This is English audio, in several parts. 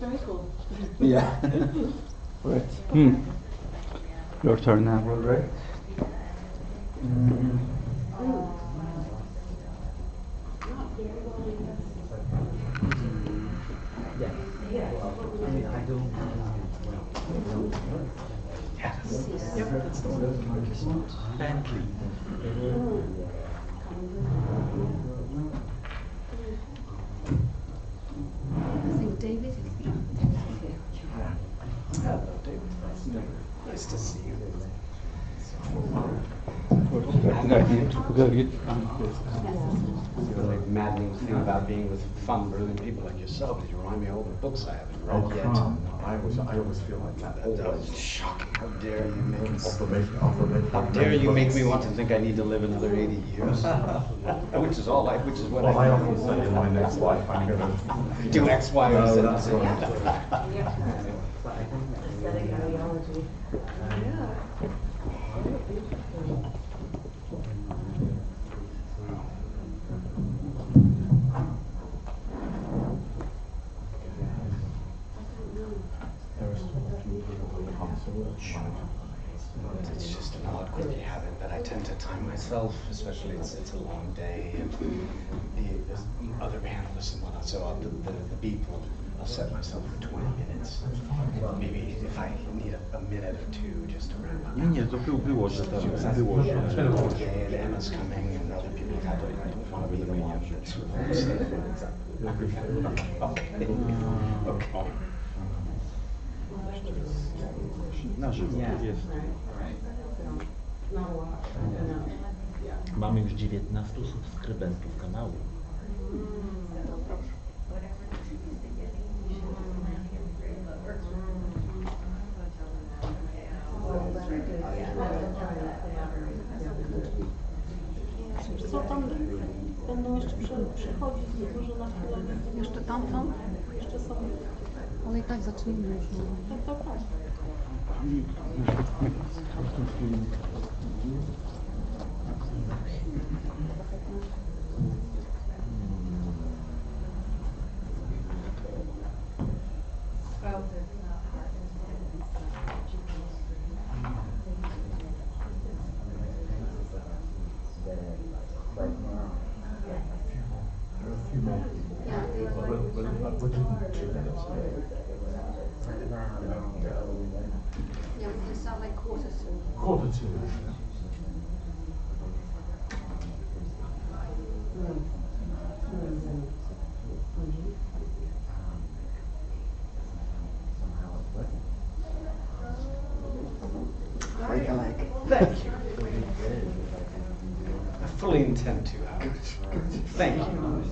very cool. Yeah. Right. Your turn now, right? I think David is here. Hello, David. Nice to see you. The only maddening thing about being with fun, brilliant people like yourself is you remind me of all the books I haven't read yet. I always feel like that. That's shocking. How dare you make me? How Dare you make me want to think I need to live another 80 years? Which is all life, which is what Well, I often say in my next life I'm going to do X, Y, or Z. that's right. Aesthetic ideology. It's just an odd quirky habit that I tend to time myself, especially it's a long day and there's other panelists and whatnot, so the beep I'll set myself for 20 minutes. Maybe if I need a minute or two just to wrap up. Nie, to było, że tam było, It's been a że... long day and Emma's coming and other people have had to want to be the one that's Okay. Na żywo, jest. Mamy już 19 subskrybentów kanału. Co tam będą jeszcze przychodzić, może na chwilę. Jeszcze tam są? Jeszcze są. Ale i tak zacznijmy już. Tak. Yeah, we can start like quarter to. Quarter to. Break a leg. Thank you. I fully intend to, Howard. Thank you.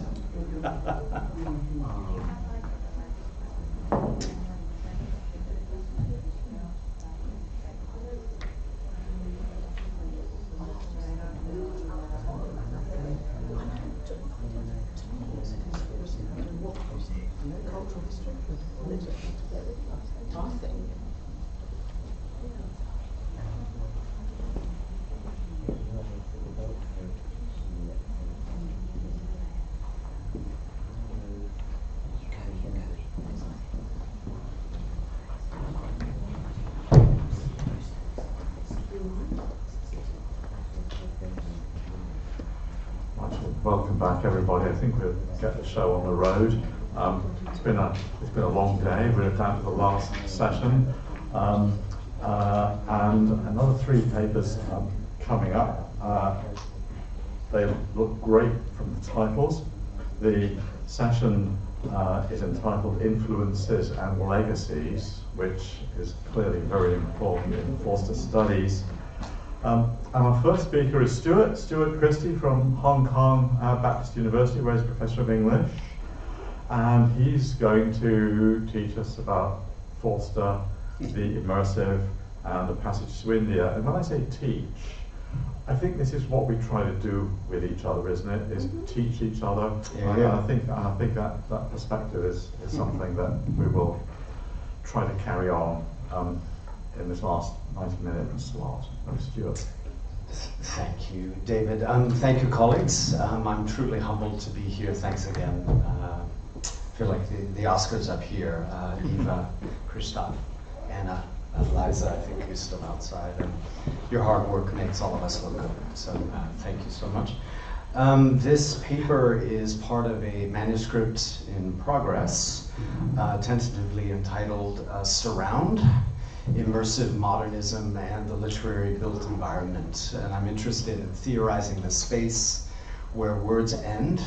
Welcome back, everybody. I think we'll get the show on the road. It's been a long day. We're down to the last session, and another 3 papers coming up. They look great from the titles. The session is entitled "Influences and Legacies," which is clearly very important in Forster studies. And our first speaker is Stuart Christie from Hong Kong Baptist University, where he's Professor of English. And he's going to teach us about Forster, the Immersive, and the Passage to India. And when I say teach, I think this is what we try to do with each other, isn't it? Is teach each other. Yeah. And I think that perspective is something that we will try to carry on in this last 90-minute slot. Stuart. Thank you, David. Thank you, colleagues. I'm truly humbled to be here. Thanks again, feel like the Oscars up here, Eva, Christoph, Anna, Liza, I think, who's still outside. And your hard work makes all of us look good, so thank you so much. This paper is part of a manuscript in progress, tentatively entitled Surround, Immersive Modernism and the Literary Built Environment. And I'm interested in theorizing the space where words end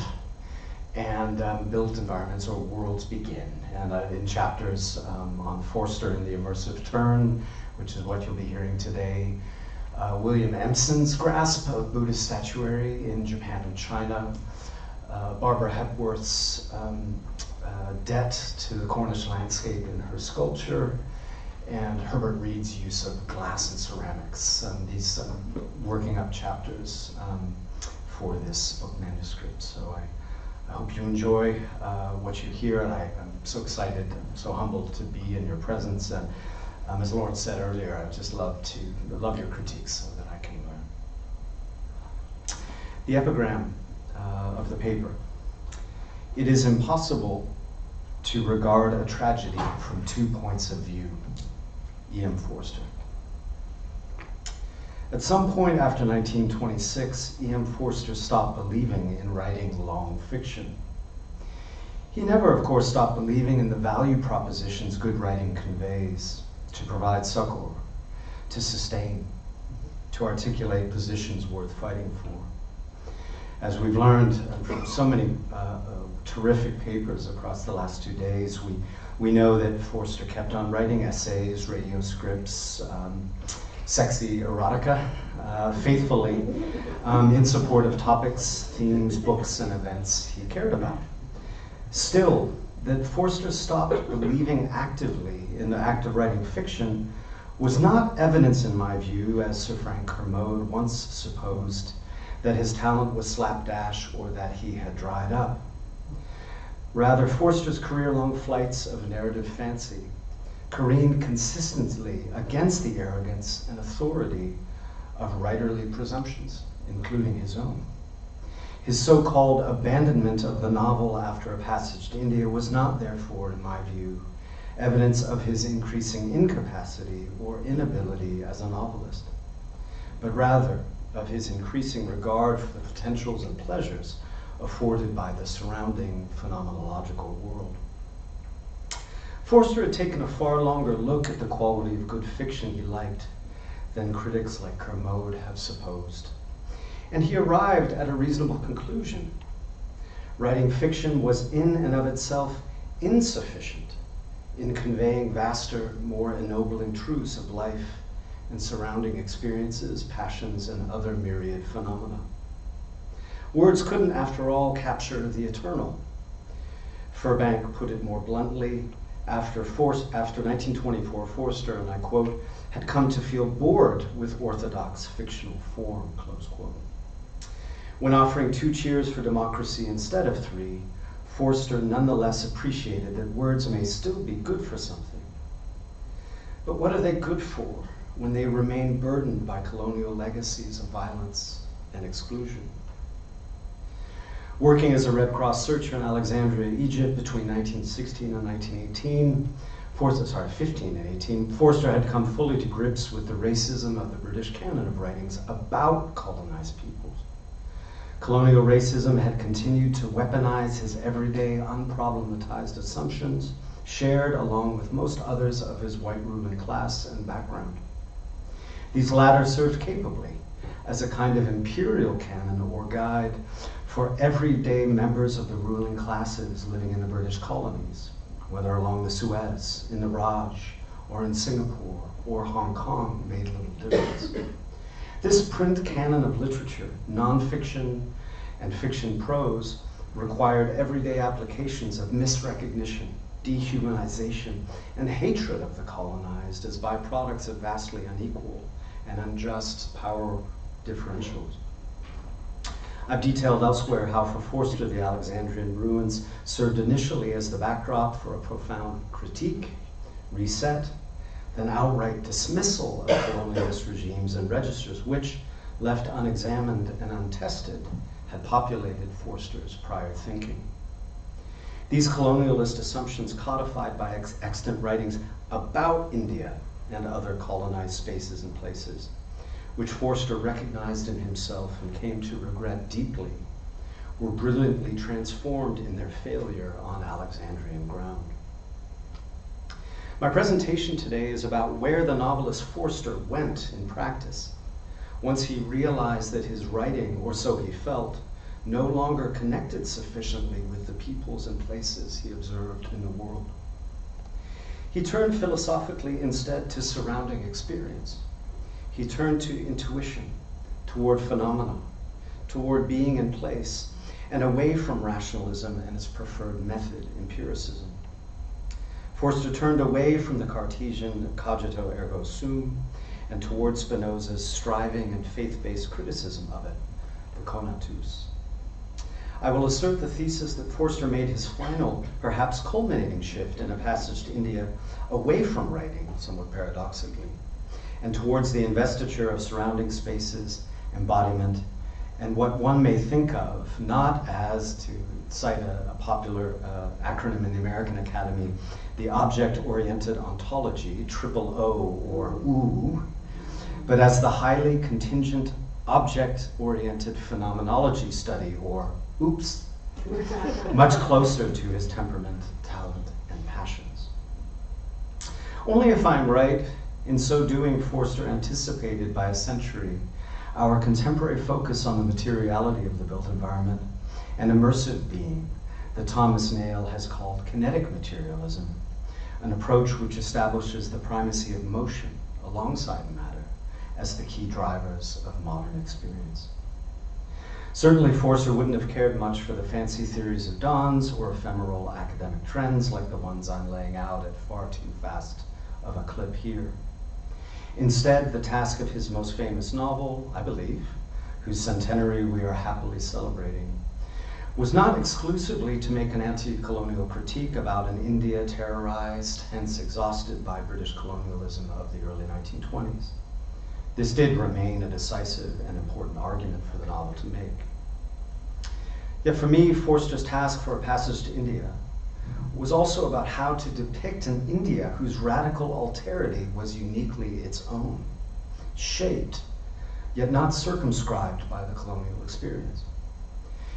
and built environments or worlds begin. And in chapters on Forster and the Immersive Turn, which is what you'll be hearing today, William Empson's grasp of Buddhist statuary in Japan and China, Barbara Hepworth's debt to the Cornish landscape in her sculpture, and Herbert Reed's use of glass and ceramics. These working up chapters for this book manuscript. So I hope you enjoy what you hear, and I'm so excited, so humbled to be in your presence. And as Lawrence said earlier, I just love your critiques so that I can learn. The epigram of the paper. It is impossible to regard a tragedy from 2 points of view. E.M. Forster. At some point after 1926, E.M. Forster stopped believing in writing long fiction. He never, of course, stopped believing in the value propositions good writing conveys: to provide succor, to sustain, to articulate positions worth fighting for. As we've learned from so many terrific papers across the last 2 days, we know that Forster kept on writing essays, radio scripts, sexy erotica, faithfully in support of topics, themes, books, and events he cared about. Still, that Forster stopped believing actively in the act of writing fiction was not evidence, in my view, as Sir Frank Kermode once supposed, that his talent was slapdash or that he had dried up. Rather, Forster's career-long flights of narrative fancy careened consistently against the arrogance and authority of writerly presumptions, including his own. His so-called abandonment of the novel after a passage to India was not, therefore, in my view, evidence of his increasing incapacity or inability as a novelist, but rather of his increasing regard for the potentials and pleasures afforded by the surrounding phenomenological world. Forster had taken a far longer look at the quality of good fiction he liked than critics like Kermode have supposed. And he arrived at a reasonable conclusion. Writing fiction was in and of itself insufficient in conveying vaster, more ennobling truths of life and surrounding experiences, passions, and other myriad phenomena. Words couldn't, after all, capture the eternal. Furbank put it more bluntly: after 1924, Forster, and I quote, had come to feel bored with orthodox fictional form, close quote. When offering 2 cheers for democracy instead of 3, Forster nonetheless appreciated that words may still be good for something. But what are they good for when they remain burdened by colonial legacies of violence and exclusion? Working as a Red Cross searcher in Alexandria, Egypt between 1916 and 1918, 15 and 18, Forster had come fully to grips with the racism of the British canon of writings about colonized peoples. Colonial racism had continued to weaponize his everyday, unproblematized assumptions, shared along with most others of his white ruling class and background. These latter served capably as a kind of imperial canon or guide for everyday members of the ruling classes living in the British colonies, whether along the Suez, in the Raj, or in Singapore, or Hong Kong, made little difference. This print canon of literature, nonfiction and fiction prose, required everyday applications of misrecognition, dehumanization, and hatred of the colonized as byproducts of vastly unequal and unjust power differentials. I've detailed elsewhere how for Forster the Alexandrian ruins served initially as the backdrop for a profound critique, reset, then outright dismissal of colonialist regimes and registers which, left unexamined and untested, had populated Forster's prior thinking. These colonialist assumptions codified by extant writings about India and other colonized spaces and places, which Forster recognized in himself and came to regret deeply, were brilliantly transformed in their failure on Alexandrian ground. My presentation today is about where the novelist Forster went in practice once he realized that his writing, or so he felt, no longer connected sufficiently with the peoples and places he observed in the world. He turned philosophically instead to surrounding experience. He turned to intuition, toward phenomena, toward being in place, and away from rationalism and its preferred method, empiricism. Forster turned away from the Cartesian cogito ergo sum and toward Spinoza's striving and faith-based criticism of it, the conatus. I will assert the thesis that Forster made his final, perhaps culminating shift in A Passage to India away from writing, somewhat paradoxically, and towards the investiture of surrounding spaces, embodiment, and what one may think of, not as, to cite a popular acronym in the American Academy, the object-oriented ontology, OO or OO, but as the highly contingent object-oriented phenomenology study, or OOPS, much closer to his temperament, talent, and passions. Only if I'm right, in so doing, Forster anticipated by a century our contemporary focus on the materiality of the built environment and immersive being that Thomas Nail has called kinetic materialism, an approach which establishes the primacy of motion alongside matter as the key drivers of modern experience. Certainly, Forster wouldn't have cared much for the fancy theories of dawns or ephemeral academic trends like the ones I'm laying out at far too fast of a clip here. Instead, the task of his most famous novel, I believe, whose centenary we are happily celebrating, was not exclusively to make an anti-colonial critique about an India terrorized, hence exhausted by British colonialism of the early 1920s. This did remain a decisive and important argument for the novel to make. Yet for me, Forster's task for A Passage to India was also about how to depict an India whose radical alterity was uniquely its own, shaped, yet not circumscribed by the colonial experience.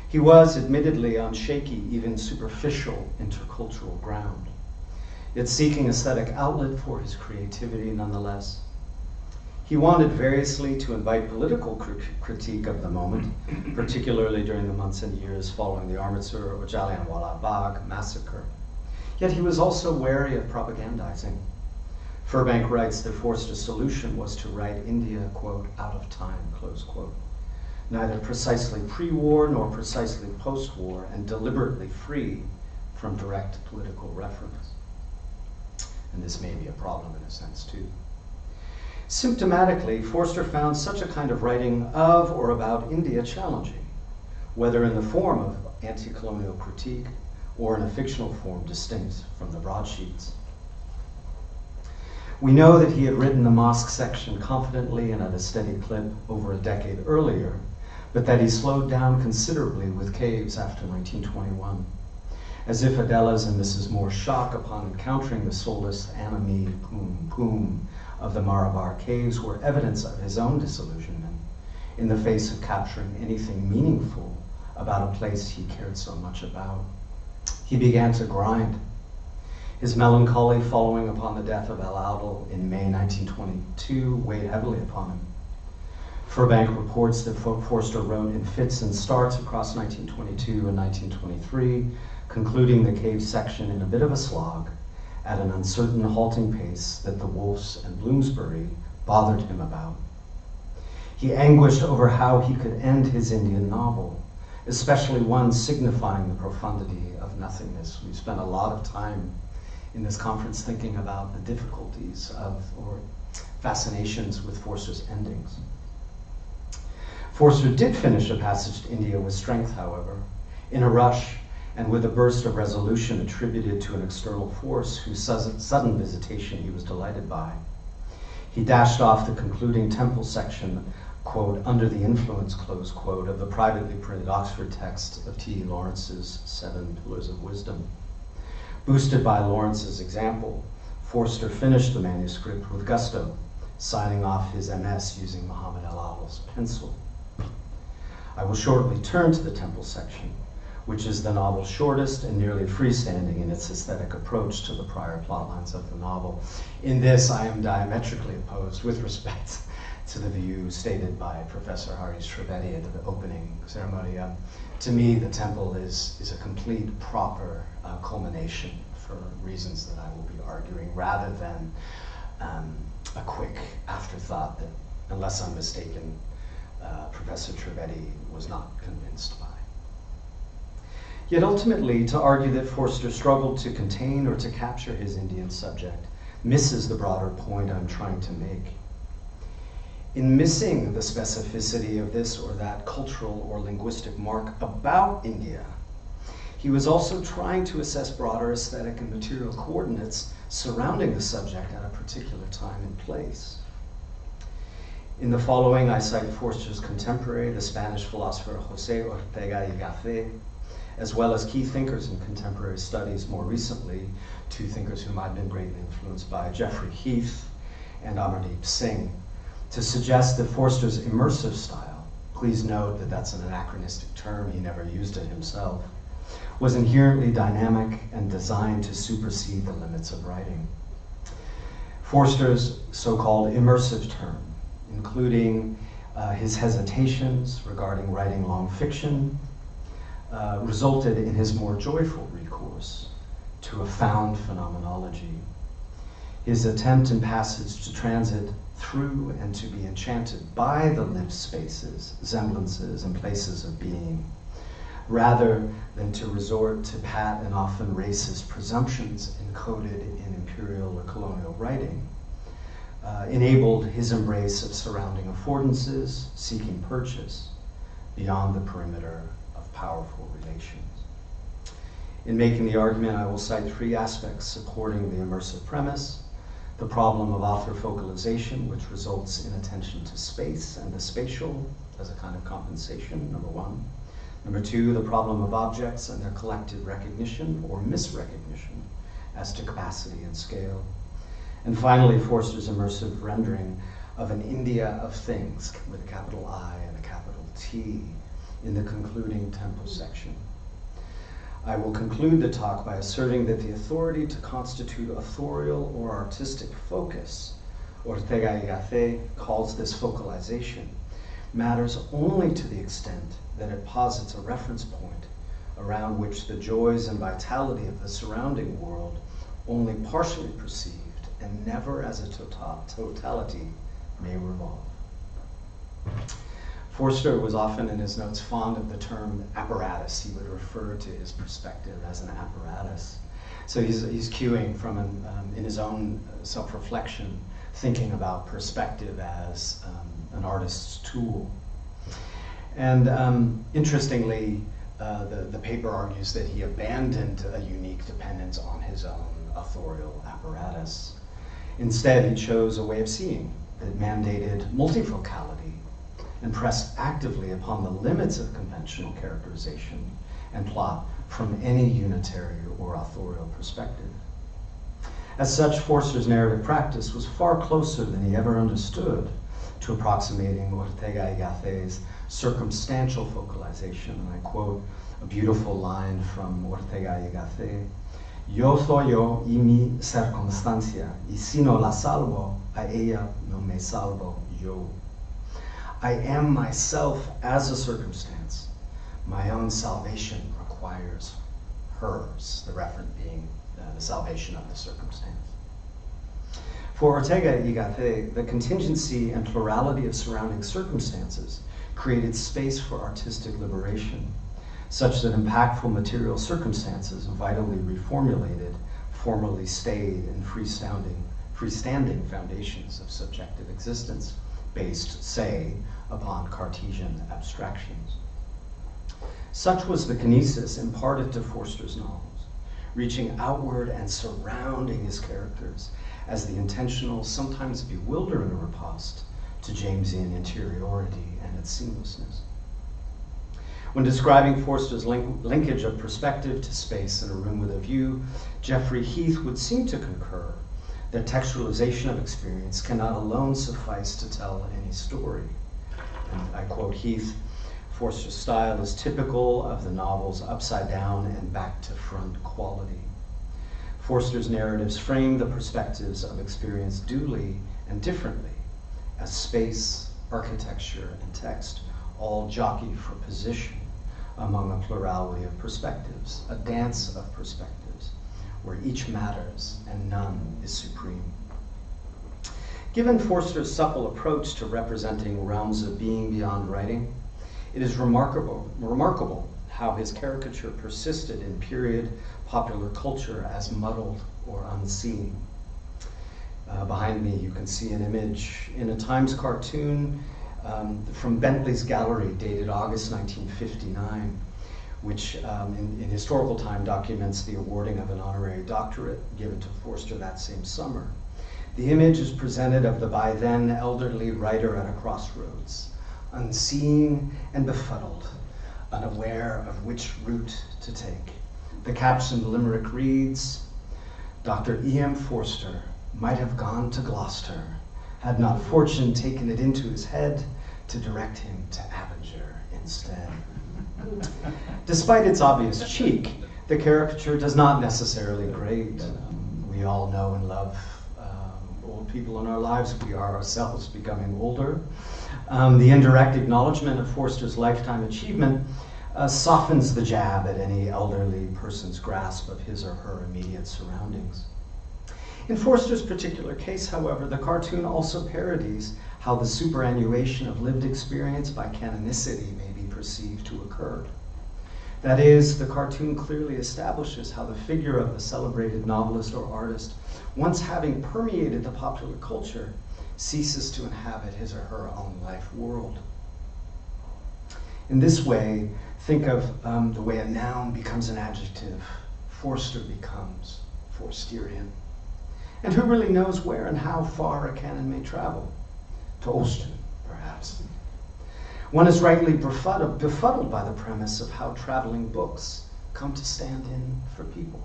He was admittedly on shaky, even superficial intercultural ground, yet seeking aesthetic outlet for his creativity nonetheless. He wanted variously to invite political critique of the moment, particularly during the months and years following the Artur or Jallianwala Bagh massacre. Yet he was also wary of propagandizing. Furbank writes that Forster's solution was to write India, quote, out of time, close quote, neither precisely pre-war nor precisely post-war, and deliberately free from direct political reference. And this may be a problem in a sense too. Symptomatically, Forster found such a kind of writing of or about India challenging, whether in the form of anti-colonial critique or in a fictional form distinct from the broadsheets. We know that he had written the mosque section confidently and at a steady clip over a decade earlier, but that he slowed down considerably with caves after 1921, as if Adela's and Mrs. Moore's shock upon encountering the soulless anime poom poom of the Marabar caves were evidence of his own disillusionment in the face of capturing anything meaningful about a place he cared so much about. He began to grind. His melancholy following upon the death of El Adel in May 1922 weighed heavily upon him. Furbank reports that Forster wrote in fits and starts across 1922 and 1923, concluding the cave section in a bit of a slog, at an uncertain halting pace that the Wolfes and Bloomsbury bothered him about. He anguished over how he could end his Indian novel, especially one signifying the profundity of nothingness. We've spent a lot of time in this conference thinking about the difficulties of, or fascinations with Forster's endings. Forster did finish A Passage to India with strength, however, in a rush and with a burst of resolution attributed to an external force whose sudden visitation he was delighted by. He dashed off the concluding temple section, quote, under the influence, close quote, of the privately printed Oxford text of T.E. Lawrence's 7 Pillars of Wisdom. Boosted by Lawrence's example, Forster finished the manuscript with gusto, signing off his MS using Muhammad al-Awwal's pencil. I will shortly turn to the temple section, which is the novel's shortest and nearly freestanding in its aesthetic approach to the prior plotlines of the novel. In this, I am diametrically opposed with respect to the view stated by Professor Haris Trivedi at the opening ceremony. To me, the temple is a complete, proper culmination for reasons that I will be arguing, rather than a quick afterthought that, unless I'm mistaken, Professor Trivedi was not convinced by. Yet ultimately, to argue that Forster struggled to contain or to capture his Indian subject misses the broader point I'm trying to make. In missing the specificity of this or that cultural or linguistic mark about India, he was also trying to assess broader aesthetic and material coordinates surrounding the subject at a particular time and place. In the following, I cite Forster's contemporary, the Spanish philosopher José Ortega y Gasset, as well as key thinkers in contemporary studies more recently, two thinkers whom I've been greatly influenced by, Geoffrey Heath and Amardeep Singh, to suggest that Forster's immersive style, please note that that's an anachronistic term, he never used it himself, was inherently dynamic and designed to supersede the limits of writing. Forster's so-called immersive term, including his hesitations regarding writing long fiction, resulted in his more joyful recourse to a found phenomenology. His attempt in passage to transit through and to be enchanted by the lived spaces, semblances, and places of being, rather than to resort to pat and often racist presumptions encoded in imperial or colonial writing, enabled his embrace of surrounding affordances, seeking purchase beyond the perimeter of powerful relations. In making the argument, I will cite 3 aspects supporting the immersive premise: the problem of author focalization, which results in attention to space and the spatial as a kind of compensation, number 1. Number 2, the problem of objects and their collective recognition or misrecognition as to capacity and scale. And finally, Forster's immersive rendering of an India of things with a capital I and a capital T in the concluding temple section. I will conclude the talk by asserting that the authority to constitute authorial or artistic focus, Ortega y Gasset calls this focalization, matters only to the extent that it posits a reference point around which the joys and vitality of the surrounding world, only partially perceived and never as a totality, may revolve. Forster was often in his notes fond of the term apparatus. He would refer to his perspective as an apparatus. So he's cueing from in his own self-reflection, thinking about perspective as an artist's tool. And interestingly, the paper argues that he abandoned a unique dependence on his own authorial apparatus. Instead, he chose a way of seeing that mandated multifocality and pressed actively upon the limits of conventional characterization and plot from any unitary or authorial perspective. As such, Forster's narrative practice was far closer than he ever understood to approximating Ortega y Gasset's circumstantial focalization. And I quote a beautiful line from Ortega y Gasset: "Yo soy yo y mi circunstancia, y si no la salvo, a ella no me salvo yo." I am myself as a circumstance. My own salvation requires hers, the referent being the salvation of the circumstance. For Ortega y Gasset, the contingency and plurality of surrounding circumstances created space for artistic liberation, such that impactful material circumstances, vitally reformulated, formally stayed in freestanding foundations of subjective existence, based, say, upon Cartesian abstractions. Such was the kinesis imparted to Forster's novels, reaching outward and surrounding his characters as the intentional, sometimes bewildering riposte to Jamesian interiority and its seamlessness. When describing Forster's linkage of perspective to space in A Room with a View, Geoffrey Heath would seem to concur that textualization of experience cannot alone suffice to tell any story. And I quote Heath, "Forster's style is typical of the novel's upside down and back to front quality. Forster's narratives frame the perspectives of experience duly and differently, as space, architecture, and text all jockey for position among a plurality of perspectives, a dance of perspectives, where each matters and none is supreme." Given Forster's supple approach to representing realms of being beyond writing, it is remarkable how his caricature persisted in period popular culture as muddled or unseen. Behind me, you can see an image in a Times cartoon from Bentley's Gallery, dated August 1959, which in historical time documents the awarding of an honorary doctorate given to Forster that same summer. The image is presented of the by then elderly writer at a crossroads, unseen and befuddled, unaware of which route to take. The captioned limerick reads, "Dr. E.M.F. Forster might have gone to Gloucester, had not fortune taken it into his head to direct him to Abinger instead." Despite its obvious cheek, the caricature does not necessarily grade. We all know and love old people in our lives. We are ourselves becoming older. The indirect acknowledgement of Forster's lifetime achievement softens the jab at any elderly person's grasp of his or her immediate surroundings. In Forster's particular case, however, the cartoon also parodies how the superannuation of lived experience by canonicity may be perceived to occur. That is, the cartoon clearly establishes how the figure of the celebrated novelist or artist, once having permeated the popular culture, ceases to inhabit his or her own life world. In this way, think of the way a noun becomes an adjective. Forster becomes Forsterian. And who really knows where and how far a canon may travel? To Olsztyn, perhaps. One is rightly befuddled by the premise of how traveling books come to stand in for people.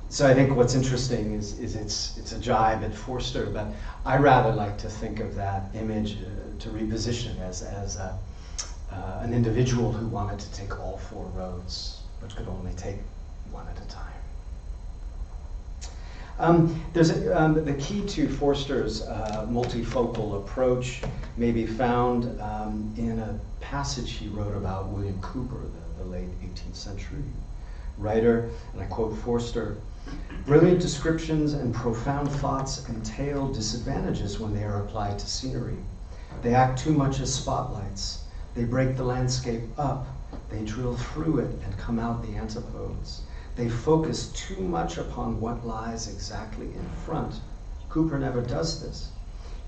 So I think what's interesting is it's a jibe at Forster, but I rather like to think of that image to reposition as an individual who wanted to take all four roads, but could only take one at a time. The key to Forster's multifocal approach may be found in a passage he wrote about William Cooper, the late 18th century writer, and I quote Forster, "Brilliant descriptions and profound thoughts entail disadvantages when they are applied to scenery. They act too much as spotlights. They break the landscape up. They drill through it and come out the antipodes. They focus too much upon what lies exactly in front. Cooper never does this.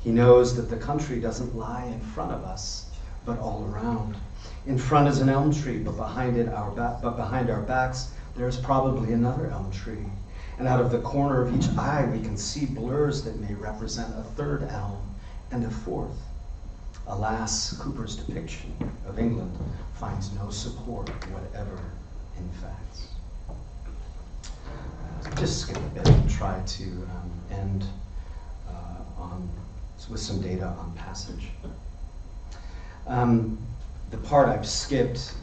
He knows that the country doesn't lie in front of us, but all around. In front is an elm tree, but behind our backs, there's probably another elm tree. And out of the corner of each eye, we can see blurs that may represent a third elm and a fourth. Alas, Cooper's depiction of England finds no support whatever in facts." Just skip a bit and try to end with some data on passage. The part I've skipped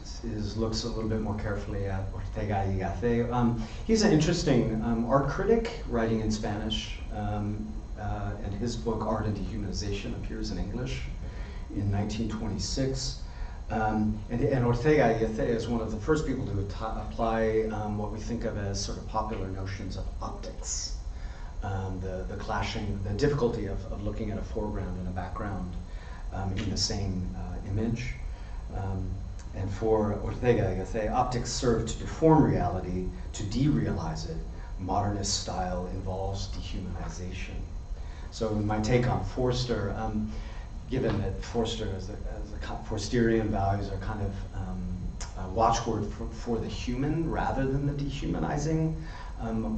looks a little bit more carefully at Ortega y Gasset. He's an interesting art critic writing in Spanish, and his book Art and Dehumanization appears in English in 1926. And Ortega y Gasset is one of the first people to apply what we think of as sort of popular notions of optics, the clashing, the difficulty of looking at a foreground and a background in the same image. And for Ortega y Gasset, optics serve to deform reality, to derealize it. Modernist style involves dehumanization. So my take on Forster, given that Forster as a Forsterian values are kind of a watchword for the human rather than the dehumanizing,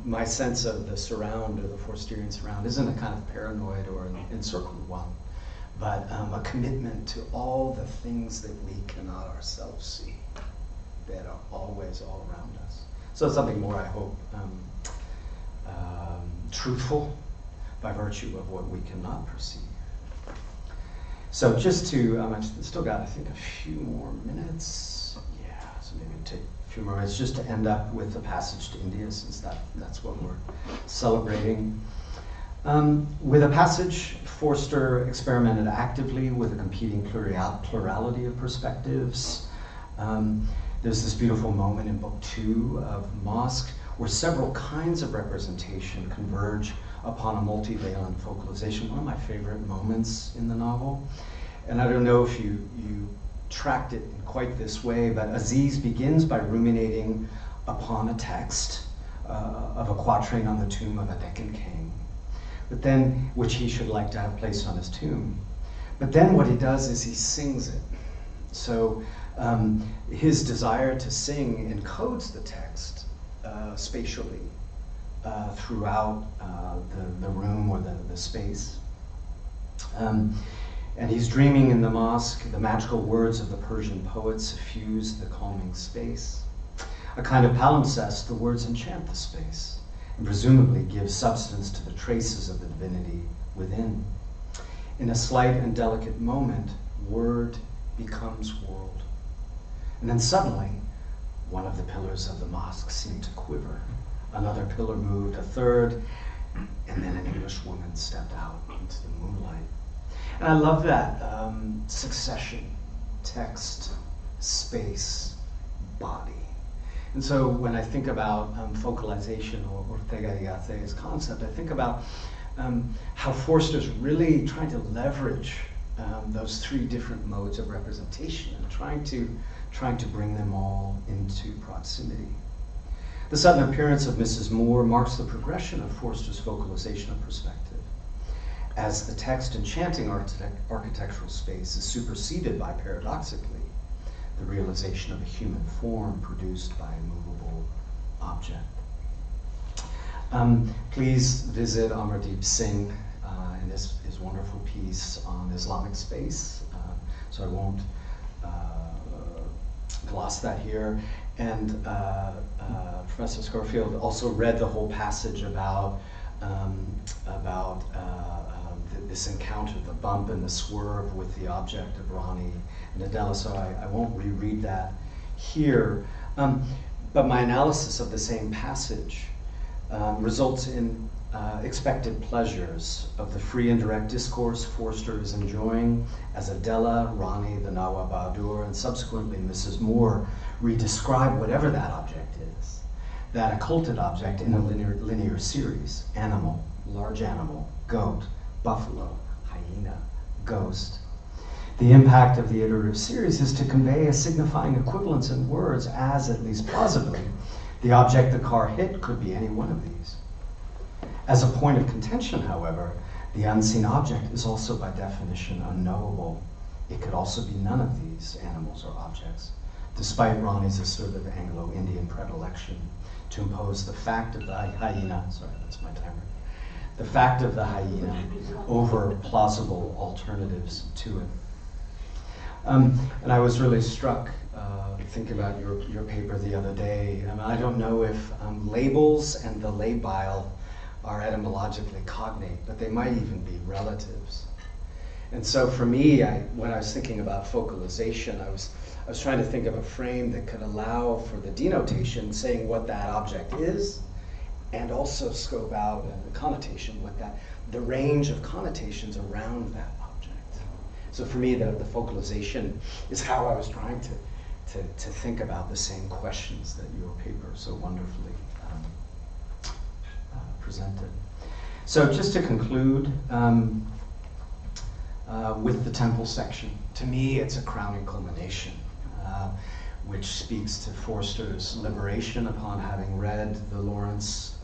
my sense of the surround, or the Forsterian surround, isn't a kind of paranoid or an encircled one, but a commitment to all the things that we cannot ourselves see, that are always all around us. So something more, I hope, truthful by virtue of what we cannot perceive. So just to, I've still got, I think, a few more minutes. Yeah, so maybe take a few more minutes just to end up with the passage to India, since that's what we're celebrating. With a passage, Forster experimented actively with a competing plurality of perspectives. There's this beautiful moment in Book 2 of Mosque where several kinds of representation converge upon a multivalent focalization, one of my favorite moments in the novel. And I don't know if you tracked it in quite this way, but Aziz begins by ruminating upon a text of a quatrain on the tomb of a Deccan king, but then, which he should like to have placed on his tomb. But then what he does is he sings it. So his desire to sing encodes the text spatially throughout the room or the space. And he's dreaming in the mosque, the magical words of the Persian poets suffuse the calming space. A kind of palimpsest, the words enchant the space, and presumably give substance to the traces of the divinity within. In a slight and delicate moment, word becomes world. And then suddenly, one of the pillars of the mosque seemed to quiver. Another pillar moved, a third, and then an English woman stepped out into the moonlight. And I love that succession, text, space, body. And so when I think about focalization, or Ortega y Gasset's concept, I think about how Forster's really trying to leverage those three different modes of representation and trying to bring them all into proximity. The sudden appearance of Mrs. Moore marks the progression of Forster's focalization of perspective, as the text enchanting architectural space is superseded by, paradoxically, the realization of a human form produced by a movable object. Please visit Amardeep Singh and his wonderful piece on Islamic space. So I won't gloss that here. And Professor Scourfield also read the whole passage about this encounter, the bump and the swerve with the object of Ronnie and Adela, so I won't reread that here. But my analysis of the same passage results in expected pleasures of the free and direct discourse Forster is enjoying as Adela, Ronnie, the Nawab Bahadur, and subsequently Mrs. Moore redescribe whatever that object is, that occulted object in a linear series: animal, large animal, goat, buffalo, hyena, ghost. The impact of the iterative series is to convey a signifying equivalence in words as, at least plausibly, the object the car hit could be any one of these. As a point of contention, however, the unseen object is also by definition unknowable. It could also be none of these animals or objects, despite Ronnie's assertive Anglo-Indian predilection to impose the fact of the hyena, sorry, that's my timer, the fact of the hyena over plausible alternatives to it. And I was really struck thinking about your paper the other day. I don't know if labels and the labile are etymologically cognate, but they might even be relatives. And so for me, when I was thinking about focalization, I was trying to think of a frame that could allow for the denotation, saying what that object is, and also scope out a connotation with that, the range of connotations around that object. So for me, the focalization is how I was trying to think about the same questions that your paper so wonderfully presented. So just to conclude with the temple section, to me it's a crowning culmination, which speaks to Forster's liberation upon having read the Lawrence,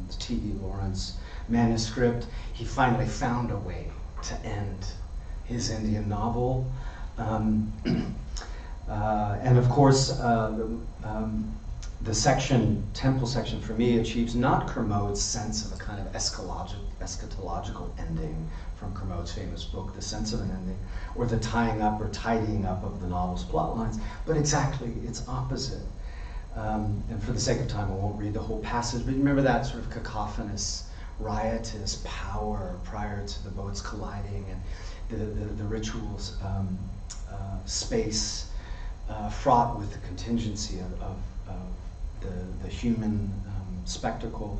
the T.E. Lawrence manuscript. He finally found a way to end his Indian novel. And of course, The section, temple section, for me, achieves not Kermode's sense of a kind of eschatological ending from Kermode's famous book, The Sense of an Ending, or the tying up or tidying up of the novel's plot lines, but exactly its opposite. And for the sake of time, I won't read the whole passage, but remember that sort of cacophonous, riotous power prior to the boats colliding, and the rituals, space, fraught with the contingency of the human spectacle.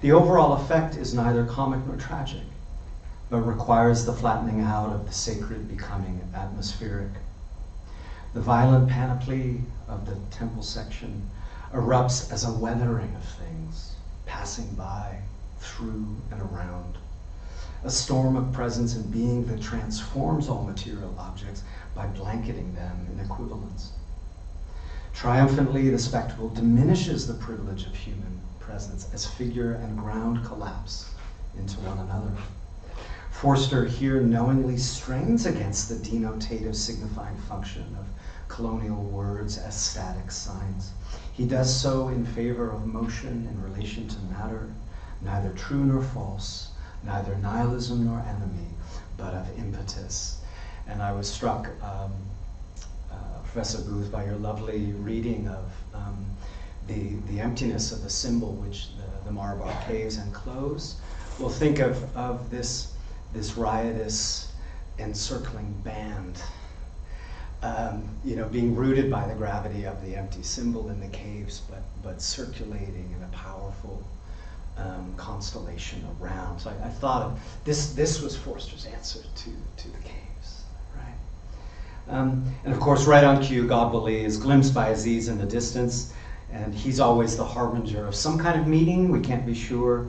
The overall effect is neither comic nor tragic, but requires the flattening out of the sacred becoming atmospheric. The violent panoply of the temple section erupts as a weathering of things, passing by, through, and around. A storm of presence and being that transforms all material objects by blanketing them in equivalence. Triumphantly, the spectacle diminishes the privilege of human presence as figure and ground collapse into one another. Forster here knowingly strains against the denotative signifying function of colonial words as static signs. He does so in favor of motion in relation to matter, neither true nor false, neither nihilism nor enemy, but of impetus. And I was struck, Professor Booth, by your lovely reading of the emptiness of the symbol which the Marabar caves enclose. Well, think of this riotous encircling band, being rooted by the gravity of the empty symbol in the caves, but circulating in a powerful constellation around. So I thought of this was Forster's answer to the caves, right? And of course, right on cue, God Bali is glimpsed by Aziz in the distance, and he's always the harbinger of some kind of meeting, we can't be sure,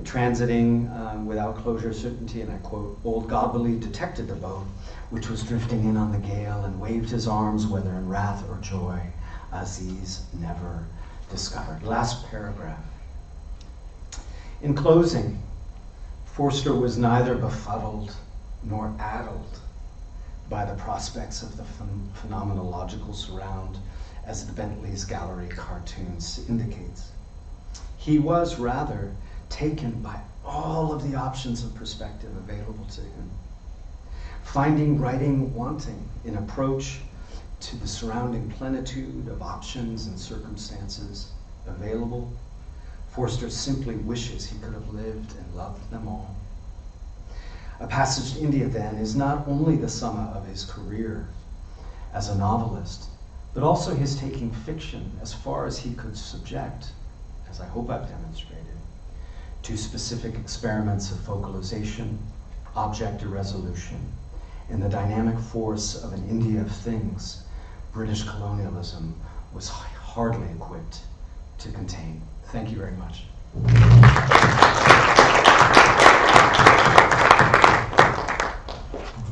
transiting without closure certainty, and I quote, "Old God Bali detected the boat, which was drifting in on the gale, and waved his arms, whether in wrath or joy, Aziz never discovered." Last paragraph. In closing, Forster was neither befuddled nor addled by the prospects of the phenomenological surround, as the Bentley's Gallery cartoons indicates. He was rather taken by all of the options of perspective available to him, finding writing wanting in approach to the surrounding plenitude of options and circumstances available. Forster simply wishes he could have lived and loved them all. A Passage to India, then, is not only the summa of his career as a novelist, but also his taking fiction as far as he could subject, as I hope I've demonstrated, to specific experiments of focalization, object irresolution, and the dynamic force of an India of things British colonialism was hardly equipped to contain. Thank you very much.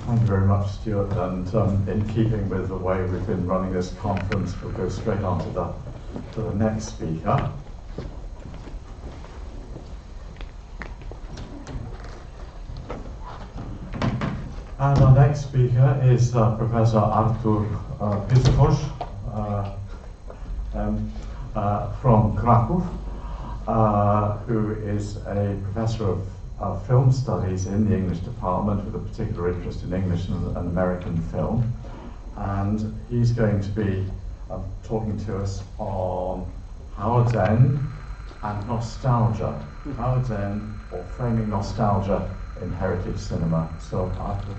Thank you very much, Stuart. And in keeping with the way we've been running this conference, we'll go straight on to the next speaker. And our next speaker is Professor Artur Piskorz from Kraków, who is a professor of film studies in the English department with a particular interest in English and American film. And he's going to be talking to us on Howard's End and nostalgia. Howard's End, or framing nostalgia in heritage cinema. So, Artur.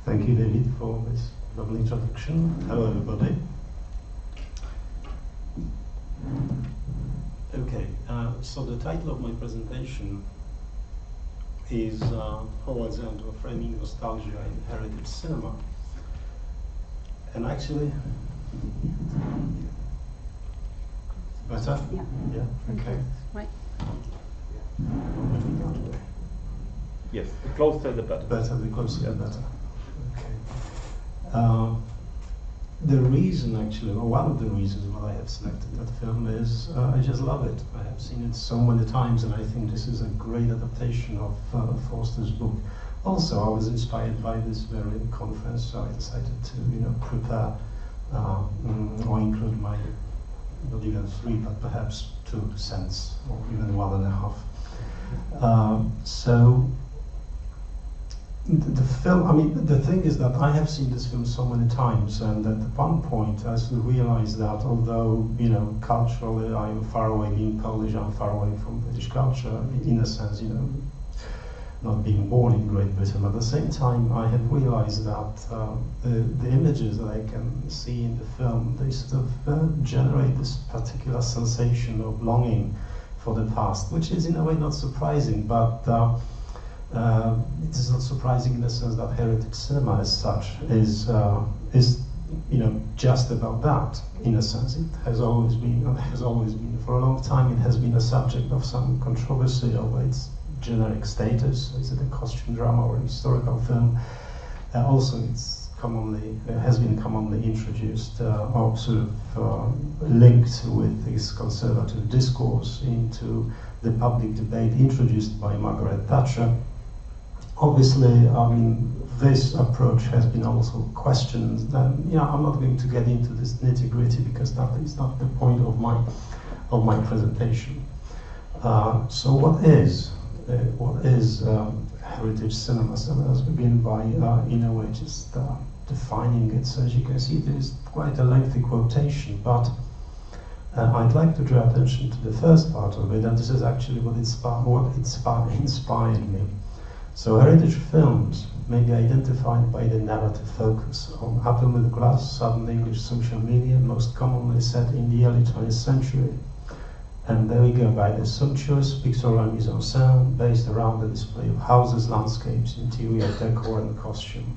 Thank you, David, for this lovely introduction. Hello, everybody. Okay, so the title of my presentation is Howard's End, or Framing Nostalgia in Heritage Cinema. And actually, Better? Yeah. Yeah, okay. Right. Yes, the closer the better. Better, the closer the better. Okay. The reason, actually, or one of the reasons why I have selected that film is I just love it. I have seen it so many times, and I think this is a great adaptation of Forster's book. Also, I was inspired by this very conference, so I decided to, prepare or include my, not even 3, but perhaps 2 cents, or even 1.5. So. The film, the thing is that I have seen this film so many times, and at one point I sort of realized that although, culturally I'm far away, being Polish, I'm far away from British culture, in a sense, not being born in Great Britain. At the same time, I have realized that the images that I can see in the film, they sort of generate this particular sensation of longing for the past, which is in a way not surprising, but it is not surprising in the sense that heritage cinema as such is just about that. In a sense, it has always been for a long time. It has been a subject of some controversy over its generic status. Is it a costume drama or a historical film? Also, it has been commonly introduced or sort of linked with this conservative discourse into the public debate introduced by Margaret Thatcher. Obviously, this approach has been also questioned. I'm not going to get into this nitty-gritty because that is not the point of my presentation. So, what is heritage cinema? So let's begin by, in a way, just defining it. So, as you can see, there is quite a lengthy quotation, but I'd like to draw attention to the first part of it, and this is actually what inspired me. So heritage films may be identified by the narrative focus on upper middle class, Southern English social media, most commonly set in the early 20th century. And there we go, by the sumptuous pictorial mise en scène based around the display of houses, landscapes, interior decor and costume.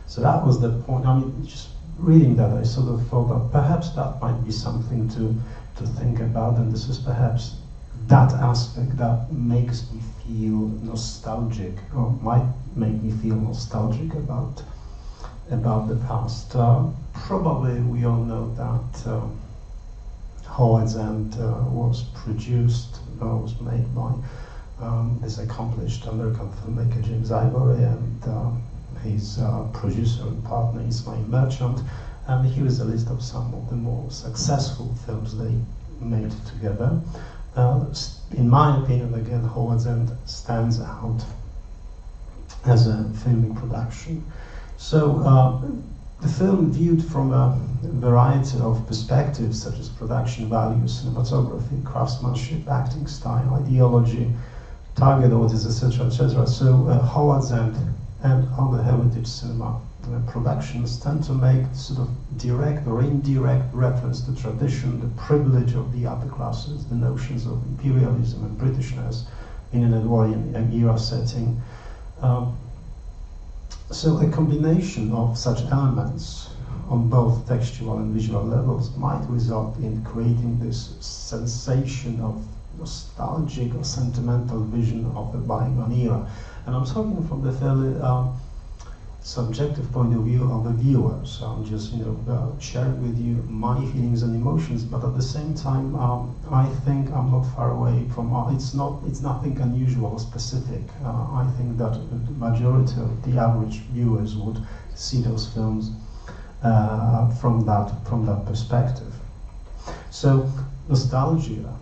So that was the point. Just reading that, I sort of thought that perhaps that might be something to think about, and this is perhaps that aspect that makes me feel nostalgic, or might make me feel nostalgic about the past. Probably we all know that I.E.M.F.S was made by this accomplished American filmmaker James Ivory and his producer and partner Ismail Merchant, and here is a list of some of the more successful films they made together. In my opinion, again, I.E.M.F.S stands out as a filming production. So the film, viewed from a variety of perspectives such as production value, cinematography, craftsmanship, acting style, ideology, target audience, etc., etc. So I.E.M.F.S and other heritage cinema productions tend to make sort of direct or indirect reference to tradition, the privilege of the upper classes, the notions of imperialism and Britishness in an Edwardian era setting. So a combination of such elements on both textual and visual levels might result in creating this sensation of nostalgic or sentimental vision of the bygone era. And I'm talking from the fairly subjective point of view of the viewer. So I'm just, sharing with you my feelings and emotions. But at the same time, I think I'm not far away from. It's nothing unusual or specific. I think that the majority of the average viewers would see those films from that perspective. So nostalgia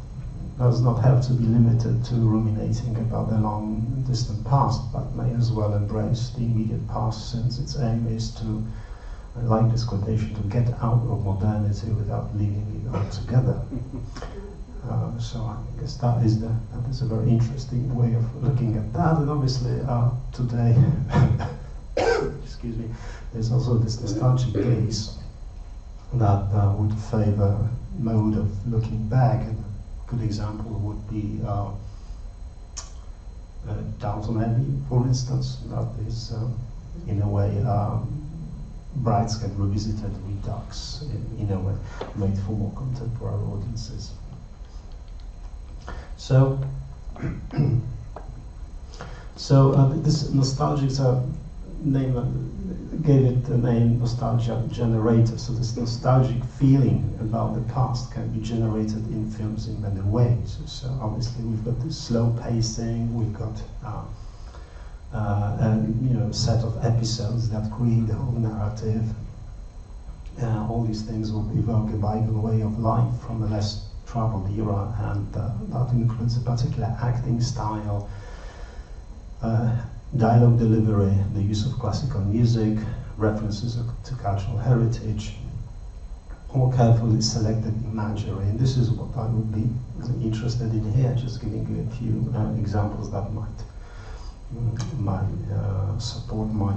does not have to be limited to ruminating about the long distant past, but may as well embrace the immediate past, since its aim is to, I like this quotation, to get out of modernity without leaving it altogether. So I guess that is a very interesting way of looking at that. And obviously today, excuse me, there's also this nostalgic gaze that would favor mode of looking back. And good example would be Downton Abbey, for instance. That is, in a way, Brides Get Revisited redux, in a way, made for more contemporary audiences. So, this nostalgic gave it the name nostalgia generator. So this nostalgic feeling about the past can be generated in films in many ways. So obviously we've got this slow pacing, we've got a set of episodes that create the whole narrative. All these things will evoke a bygone way of life from a less troubled era, and that includes a particular acting style, dialogue delivery, the use of classical music, references to cultural heritage, all carefully selected imagery. And this is what I would be interested in here, just giving you a few examples that might support my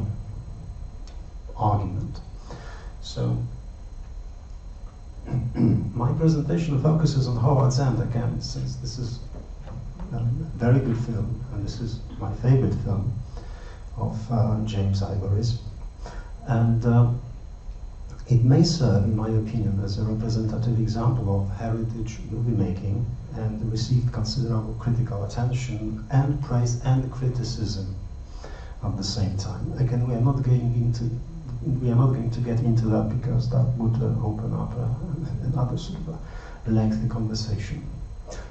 argument. So, my presentation focuses on Howard's End again, since this is a very good film, and this is my favorite film of James Ivory's. And it may serve, in my opinion, as a representative example of heritage movie making, and received considerable critical attention and praise and criticism at the same time. Again, we are not going to get into that because that would open up another sort of a lengthy conversation.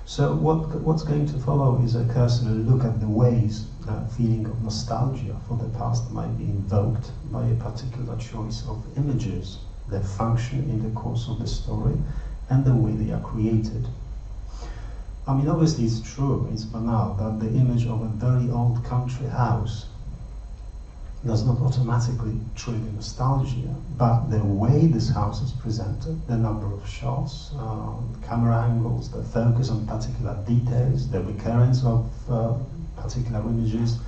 So what's going to follow is a cursory look at the ways that feeling of nostalgia for the past might be invoked by a particular choice of images, their function in the course of the story, and the way they are created. I mean, obviously it's true, it's banal, that the image of a very old country house does not automatically trigger nostalgia, but the way this house is presented, the number of shots, camera angles, the focus on particular details, the recurrence of particular images,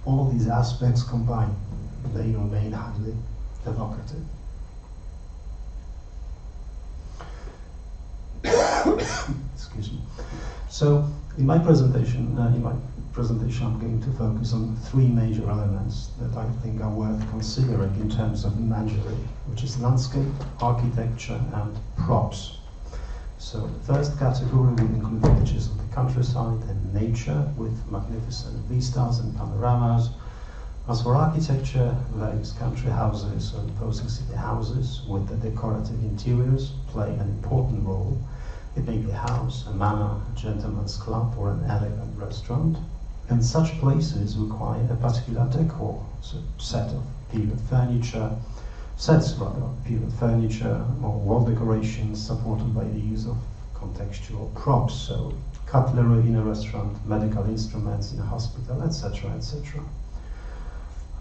all these aspects combined, they remain highly evocative. Excuse me. So, in my presentation, I'm going to focus on three major elements that I think are worth considering in terms of imagery, which is landscape, architecture, and props. So the first category will include images of the countryside and nature with magnificent vistas and panoramas. As for architecture, various country houses or imposing city houses with the decorative interiors play an important role. It may be a house, a manor, a gentleman's club, or an elegant restaurant. And such places require a particular decor, so sets of period furniture or wall decorations supported by the use of contextual props, so cutlery in a restaurant, medical instruments in a hospital, etc., etc.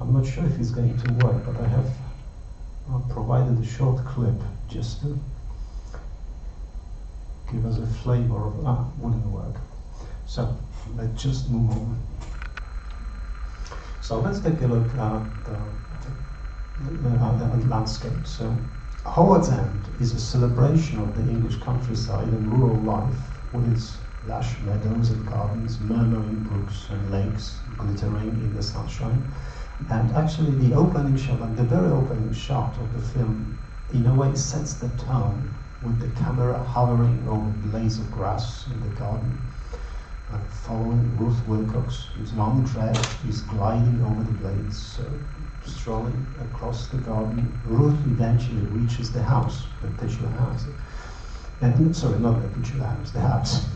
I'm not sure if it's going to work, but I have provided a short clip just to give us a flavor of, wouldn't work. So, let's just move on. So let's take a look at the landscape. So Howard's End is a celebration of the English countryside and rural life with its lush meadows and gardens, murmuring brooks and lakes glittering in the sunshine. And actually the opening shot, and the very opening shot of the film, in a way sets the tone with the camera hovering over blades of grass in the garden. Following Ruth Wilcox, whose long dress is gliding over the blades, strolling across the garden. Ruth eventually reaches the house, the titular house. Sorry, not the titular house, the house.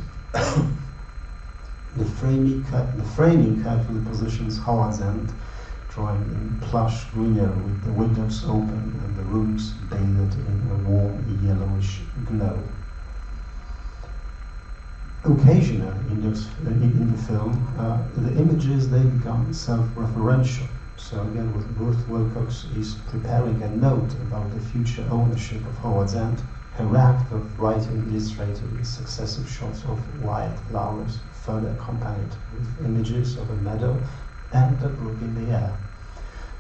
The framing carefully positions Howard's End, drawing in plush greenery with the windows open and the rooms bathed in a warm yellowish glow. Occasionally in the film, the images, they become self-referential. So again, with Ruth Wilcox is preparing a note about the future ownership of Howard's End. Her act of writing illustrated with successive shots of wild flowers, further accompanied with images of a meadow and a brook in the air.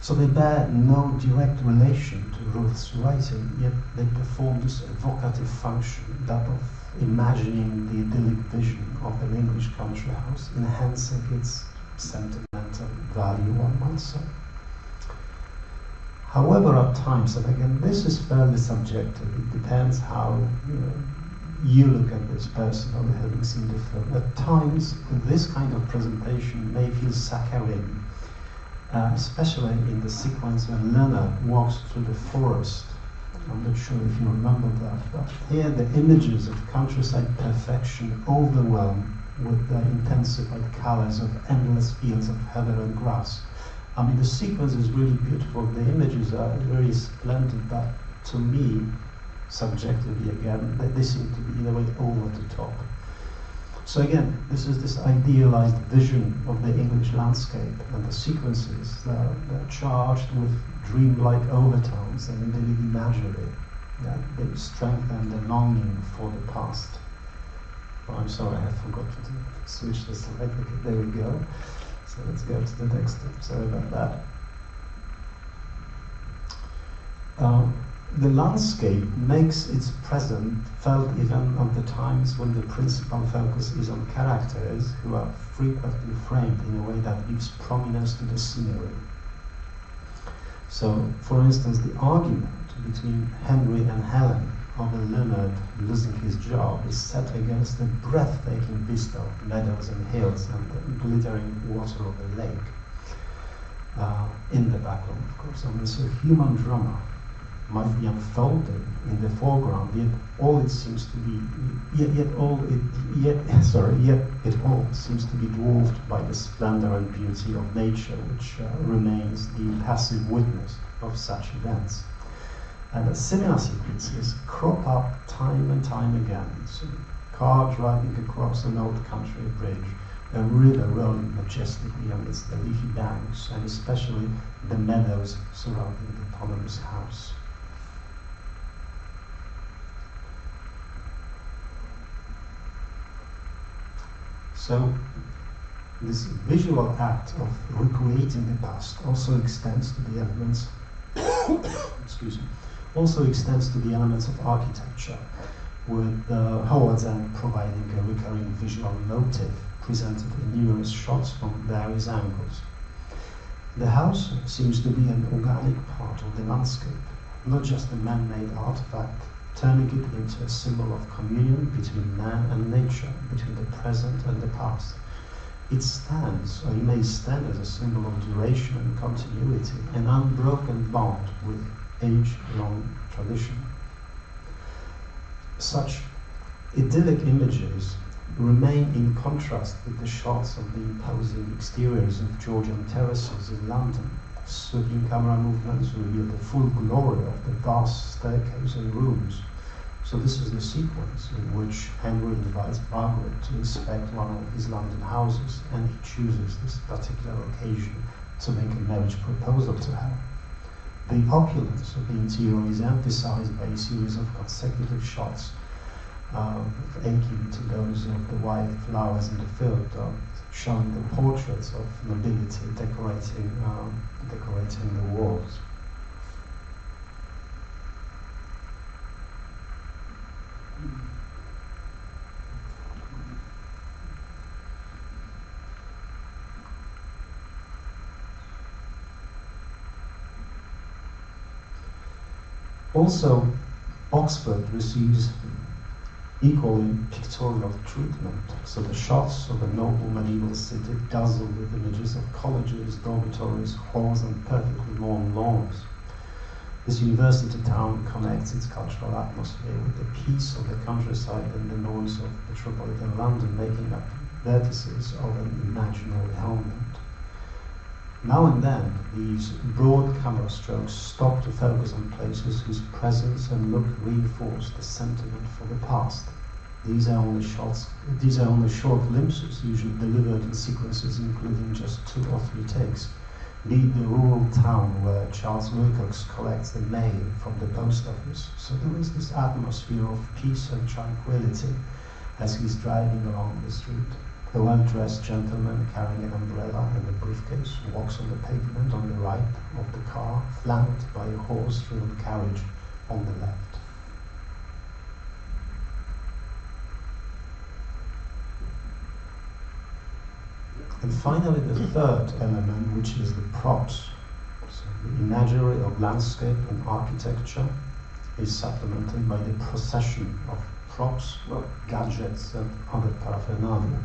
So they bear no direct relation to Ruth's writing, yet they perform this evocative function, that of imagining the idyllic vision of an English country house, enhancing its sentimental value, one might say. However, at times, and again, this is fairly subjective, it depends how you look at this personally, having seen the film. At times, this kind of presentation may feel saccharine, especially in the sequence when Leonard walks through the forest. I'm not sure if you remember that, but here the images of countryside perfection overwhelm with the intensified colors of endless fields of heather and grass. I mean, the sequence is really beautiful. The images are very splendid, but to me, subjectively again, they seem to be in a way over the top. So again, this is this idealized vision of the English landscape, and the sequences they're charged with dreamlike overtones and vivid imagery that they strengthen the longing for the past. Oh, I'm sorry, I forgot to switch the slide. Okay, there we go. So let's go to the next step. Sorry about that. The landscape makes its presence felt even at the times when the principal focus is on characters who are frequently framed in a way that gives prominence to the scenery. So, for instance, the argument between Henry and Helen over Leonard losing his job is set against the breathtaking vista of meadows and hills and the glittering water of the lake. In the background, of course. I mean, so human drama might be unfolding in the foreground, yet all it seems to be, yet it all seems to be dwarfed by the splendor and beauty of nature, which remains the impassive witness of such events. And similar sequences crop up time and time again. So, a car driving across an old country bridge, a river rolling majestically amidst the leafy banks, and especially the meadows surrounding the eponymous house. So, this visual act of recreating the past also extends to the elements excuse me, also extends to the elements of architecture, with Howard's End providing a recurring visual motif presented in numerous shots from various angles. The house seems to be an organic part of the landscape, not just a man-made artifact, turning it into a symbol of communion between man and nature, between the present and the past. It stands, or it may stand as a symbol of duration and continuity, an unbroken bond with age-long tradition. Such idyllic images remain in contrast with the shots of the imposing exteriors of Georgian terraces in London. Sweeping camera movements reveal the full glory of the vast staircase and rooms. So this is the sequence in which Henry invites Margaret to inspect one of his London houses, and he chooses this particular occasion to make a marriage proposal to her. The opulence of the interior is emphasized by a series of consecutive shots akin to those of the wild flowers in the field, showing the portraits of nobility decorating the walls. Also, Oxford receives equally pictorial treatment, so the shots of a noble medieval city dazzle with images of colleges, dormitories, halls, and perfectly lawn lawns. This university town connects its cultural atmosphere with the peace of the countryside and the noise of metropolitan London, making up vertices of an imaginary homeland. Now and then, these broad camera strokes stop to focus on places whose presence and look reinforce the sentiment for the past. These are only short glimpses, usually delivered in sequences including just 2 or 3 takes. Be it the rural town where Charles Wilcox collects the mail from the post office. So there is this atmosphere of peace and tranquility as he's driving along the street. A well-dressed gentleman carrying an umbrella and a briefcase walks on the pavement on the right of the car, flanked by a horse-drawn carriage on the left. And finally, the third element, which is the props. So the imagery of landscape and architecture is supplemented by the procession of props, well, gadgets and other paraphernalia.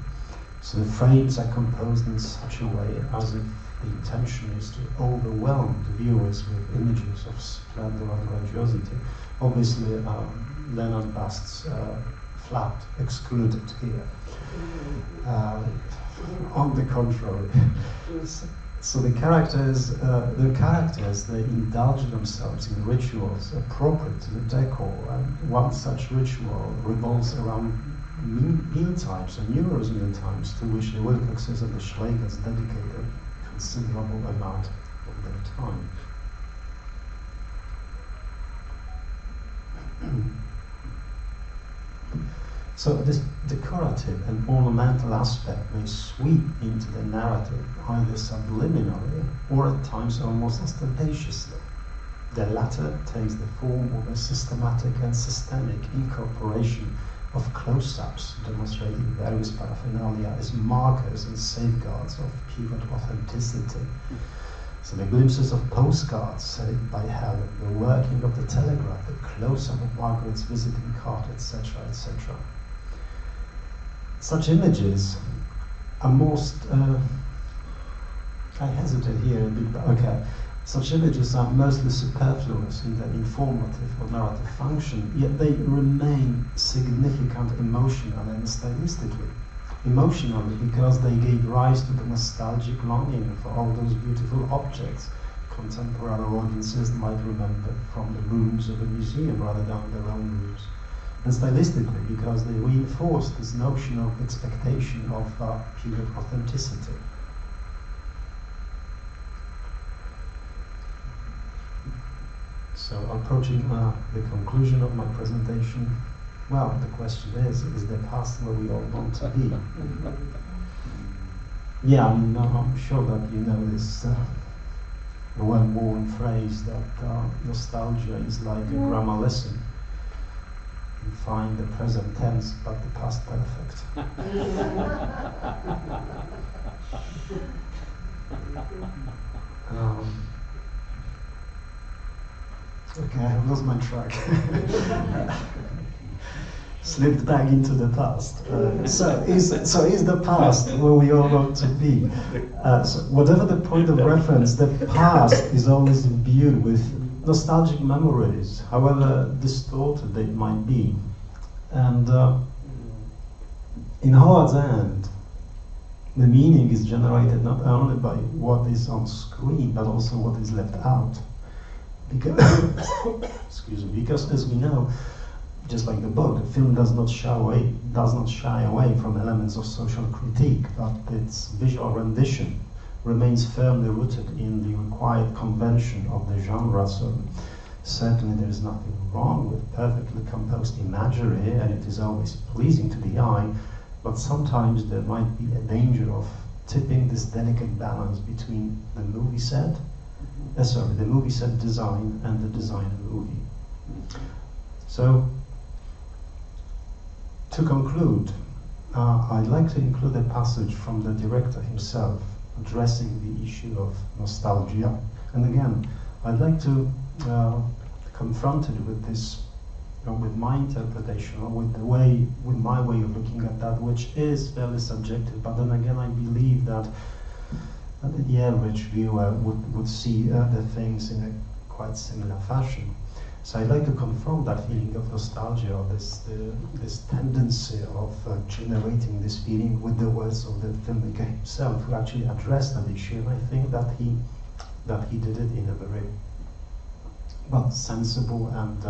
So the frames are composed in such a way as if the intention is to overwhelm the viewers with images of splendor and grandiosity. Obviously, Leonard Bast's flat excluded here. On the contrary. So the characters, they indulge themselves in rituals appropriate to the decor, and one such ritual revolves around meal times and numerous meal times to which the Wilcoxes and the Schlegels dedicated a considerable amount of their time. So this decorative and ornamental aspect may sweep into the narrative either subliminally or at times almost ostentatiously. The latter takes the form of a systematic and systemic incorporation of close-ups demonstrating various paraphernalia as markers and safeguards of pivot authenticity. So the glimpses of postcards saved by Helen, the working of the telegraph, the close-up of Margaret's visiting card, etc., etc. Such images are most, I hesitate here a bit, but okay. Such images are mostly superfluous in their informative or narrative function, yet they remain significant emotionally and stylistically. Emotionally, because they gave rise to the nostalgic longing for all those beautiful objects contemporary audiences might remember from the rooms of a museum rather than their own rooms. And stylistically, because they reinforce this notion of expectation of pure authenticity. So, approaching the conclusion of my presentation, well, the question is the past where we all want to be? Yeah, I mean, I'm sure that you know this well-worn phrase that nostalgia is like a grammar lesson. You find the present tense, but the past perfect. Okay, I've lost my track. Slipped back into the past. So is the past where we all want to be? So whatever the point of reference, the past is always imbued with nostalgic memories, however distorted they might be. And in Howard's End, the meaning is generated not only by what is on screen, but also what is left out. Because, excuse me, because as we know, just like the book, the film does not shy away from elements of social critique, but its visual rendition remains firmly rooted in the required convention of the genre. So certainly there is nothing wrong with perfectly composed imagery, and it is always pleasing to the eye, but sometimes there might be a danger of tipping this delicate balance between the movie set design and the design of the movie. So, to conclude, I'd like to include a passage from the director himself addressing the issue of nostalgia. And again, I'd like to confront it with this, with my interpretation, or with my way of looking at that, which is fairly subjective. But then again, I believe that the average viewer would see the things in a quite similar fashion. So I'd like to confront that feeling of nostalgia, or this tendency of generating this feeling with the words of the filmmaker himself, who actually addressed that issue, and I think that he did it in a very sensible and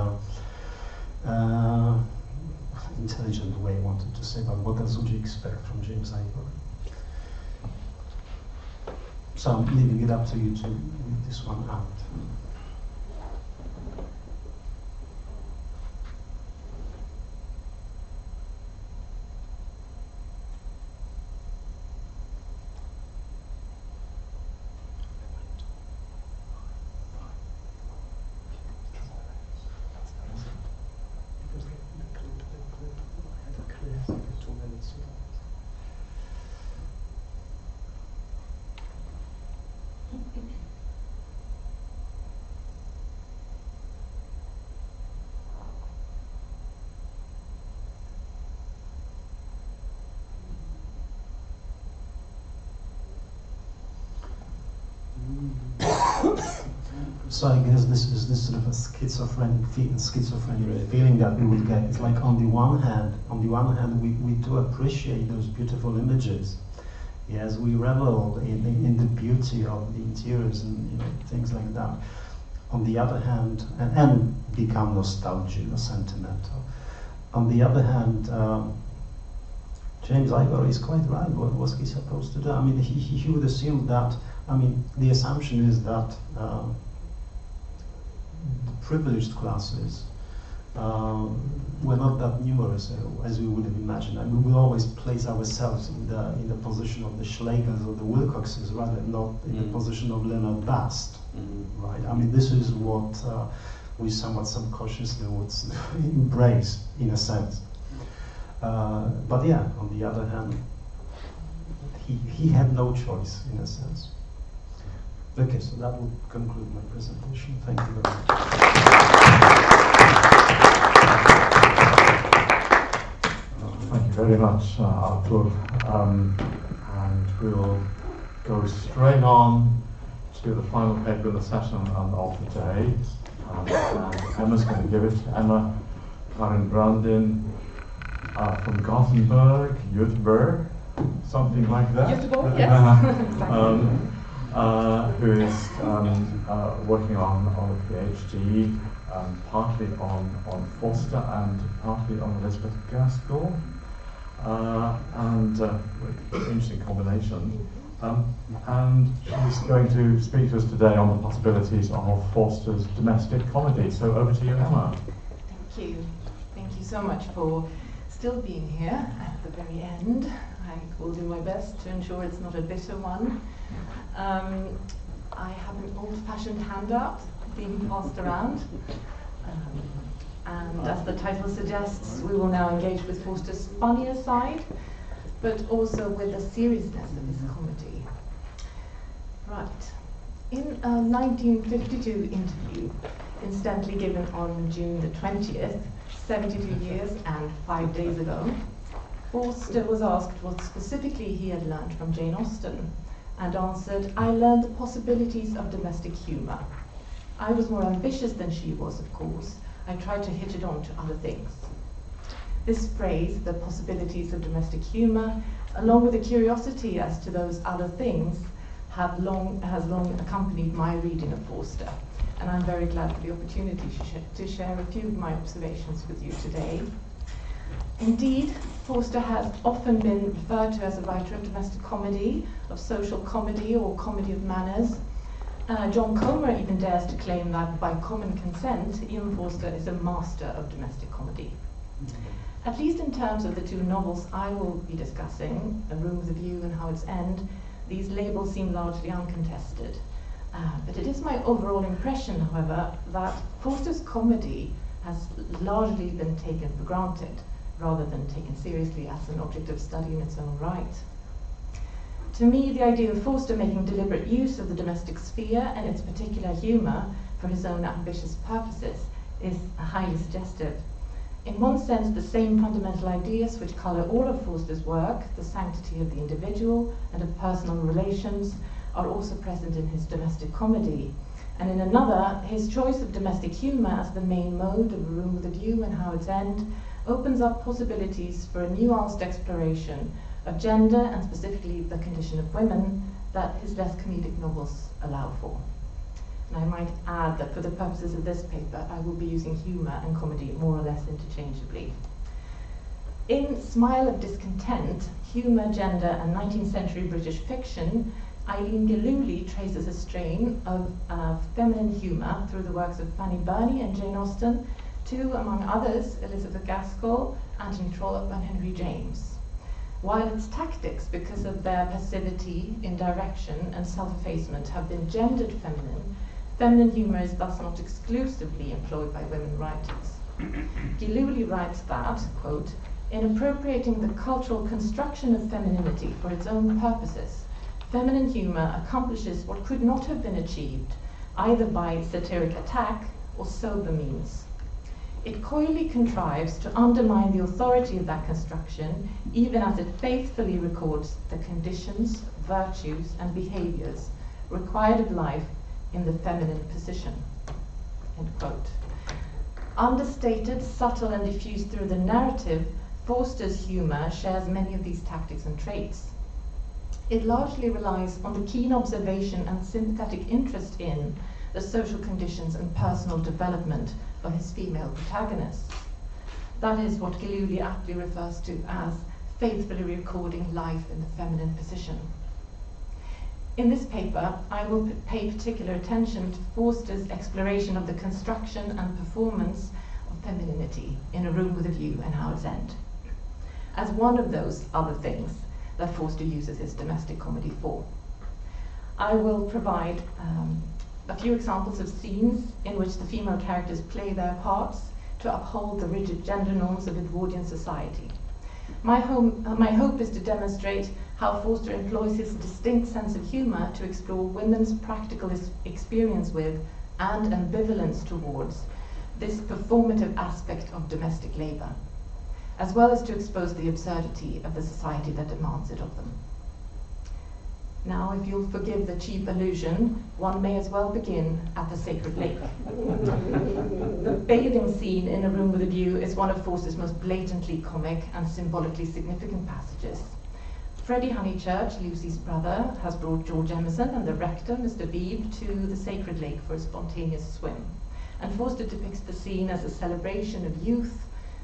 intelligent way. I wanted to say, but what else would you expect from James Ivory? So I'm leaving it up to you to read this one out. So I guess this is this sort of a schizophrenic feeling that we would get. It's like on the one hand, we do appreciate those beautiful images. Yes, we revel in the beauty of the interiors and things like that. On the other hand, and become nostalgic or sentimental. On the other hand, James Ivory is quite right. What was he supposed to do? I mean, he would assume that. I mean, the assumption is that the privileged classes were not that numerous as we would have imagined. And we will always place ourselves in the position of the Schlegels or the Wilcoxes, rather not in the position of Leonard Bast, right? I mean, this is what we somewhat subconsciously would embrace, in a sense. But yeah, on the other hand, he had no choice, in a sense. Okay, so that will conclude my presentation. Thank you very much. Thank you very much, Artur. And we'll go straight on to the final paper of the session and of the day. And Emma's going to give it. Emma, Karin Brandin from Gothenburg, Göteborg, something like that. Göteborg, yes. Who is working on a PhD, partly on Forster and partly on Elizabeth Gaskell, and interesting combination. And she's going to speak to us today on the possibilities of Forster's domestic comedy. So over to you, Emma. Thank you. Thank you so much for still being here at the very end. I will do my best to ensure it's not a bitter one. I have an old-fashioned handout being passed around. And as the title suggests, we will now engage with Forster's funnier side, but also with the seriousness of his comedy. Right. In a 1952 interview, incidentally given on June the 20th, 72 years and 5 days ago, Forster was asked what specifically he had learned from Jane Austen, and answered, "I learned the possibilities of domestic humour. I was more ambitious than she was, of course. I tried to hitch it on to other things." This phrase, the possibilities of domestic humour, along with the curiosity as to those other things, has long accompanied my reading of Forster, and I'm very glad for the opportunity to share a few of my observations with you today. Indeed, Forster has often been referred to as a writer of domestic comedy, of social comedy, or comedy of manners. John Comer even dares to claim that by common consent, E.M.F. Forster is a master of domestic comedy. At least in terms of the two novels I will be discussing, A Room with a View and How Its End, these labels seem largely uncontested. But it is my overall impression, however, that Forster's comedy has largely been taken for granted, rather than taken seriously as an object of study in its own right. To me, the idea of Forster making deliberate use of the domestic sphere and its particular humour for his own ambitious purposes is highly suggestive. In one sense, the same fundamental ideas which colour all of Forster's work, the sanctity of the individual and of personal relations, are also present in his domestic comedy. And in another, his choice of domestic humour as the main mode of A Room with a View and How Its End opens up possibilities for a nuanced exploration of gender and specifically the condition of women that his less comedic novels allow for. And I might add that for the purposes of this paper, I will be using humour and comedy more or less interchangeably. In Smile of Discontent, Humour, Gender and 19th Century British Fiction, Eileen Gillooly traces a strain of feminine humour through the works of Fanny Burney and Jane Austen, to, among others, Elizabeth Gaskell, Anthony Trollope and Henry James. While its tactics, because of their passivity, indirection and self-effacement, have been gendered feminine humour is thus not exclusively employed by women writers. Gillooly writes that, quote, "In appropriating the cultural construction of femininity for its own purposes, feminine humour accomplishes what could not have been achieved either by satiric attack or sober means. It coyly contrives to undermine the authority of that construction, even as it faithfully records the conditions, virtues, and behaviours required of life in the feminine position, end quote. Understated, subtle, and diffused through the narrative, Forster's humour shares many of these tactics and traits. It largely relies on the keen observation and sympathetic interest in the social conditions and personal development of his female protagonists. That is what Gillooly aptly refers to as faithfully recording life in the feminine position. In this paper, I will pay particular attention to Forster's exploration of the construction and performance of femininity in A Room with a View and Howards End, as one of those other things that Forster uses his domestic comedy for. I will provide a few examples of scenes in which the female characters play their parts to uphold the rigid gender norms of Edwardian society. My hope is to demonstrate how Forster employs his distinct sense of humour to explore women's practical experience with and ambivalence towards this performative aspect of domestic labour, as well as to expose the absurdity of the society that demands it of them. Now, if you'll forgive the cheap allusion, one may as well begin at the Sacred Lake. The bathing scene in A Room with a View is one of Forster's most blatantly comic and symbolically significant passages. Freddie Honeychurch, Lucy's brother, has brought George Emerson and the rector, Mr. Beebe, to the Sacred Lake for a spontaneous swim. And Forster depicts the scene as a celebration of youth,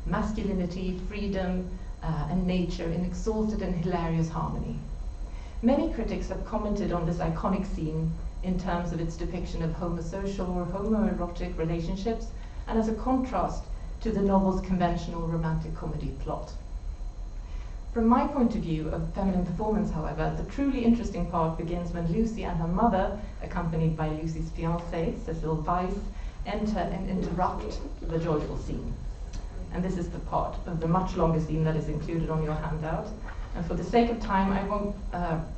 masculinity, freedom, and nature in exalted and hilarious harmony. Many critics have commented on this iconic scene in terms of its depiction of homosocial or homoerotic relationships and as a contrast to the novel's conventional romantic comedy plot. From my point of view of feminine performance, however, the truly interesting part begins when Lucy and her mother, accompanied by Lucy's fiancé, Cecil Weiss, enter and interrupt the joyful scene. And this is the part of the much longer scene that is included on your handout. And for the sake of time, I won't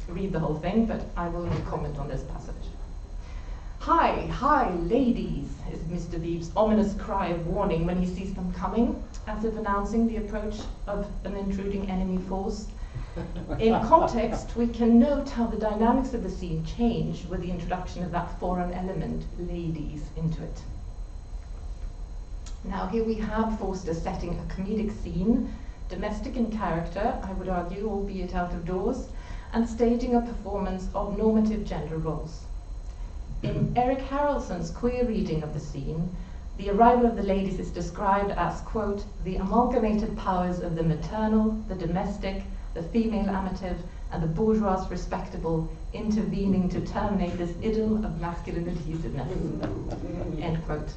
read the whole thing, but I will only comment on this passage. "Hi, hi, ladies," is Mr. Beebe's ominous cry of warning when he sees them coming, as if announcing the approach of an intruding enemy force. In context, we can note how the dynamics of the scene change with the introduction of that foreign element, ladies, into it. Now here we have Forster setting a comedic scene, domestic in character, I would argue, albeit out of doors, and staging a performance of normative gender roles. In Eric Harrelson's queer reading of the scene, the arrival of the ladies is described as, quote, "the amalgamated powers of the maternal, the domestic, the female amative, and the bourgeois respectable intervening to terminate this idyll of masculine adhesiveness," end quote.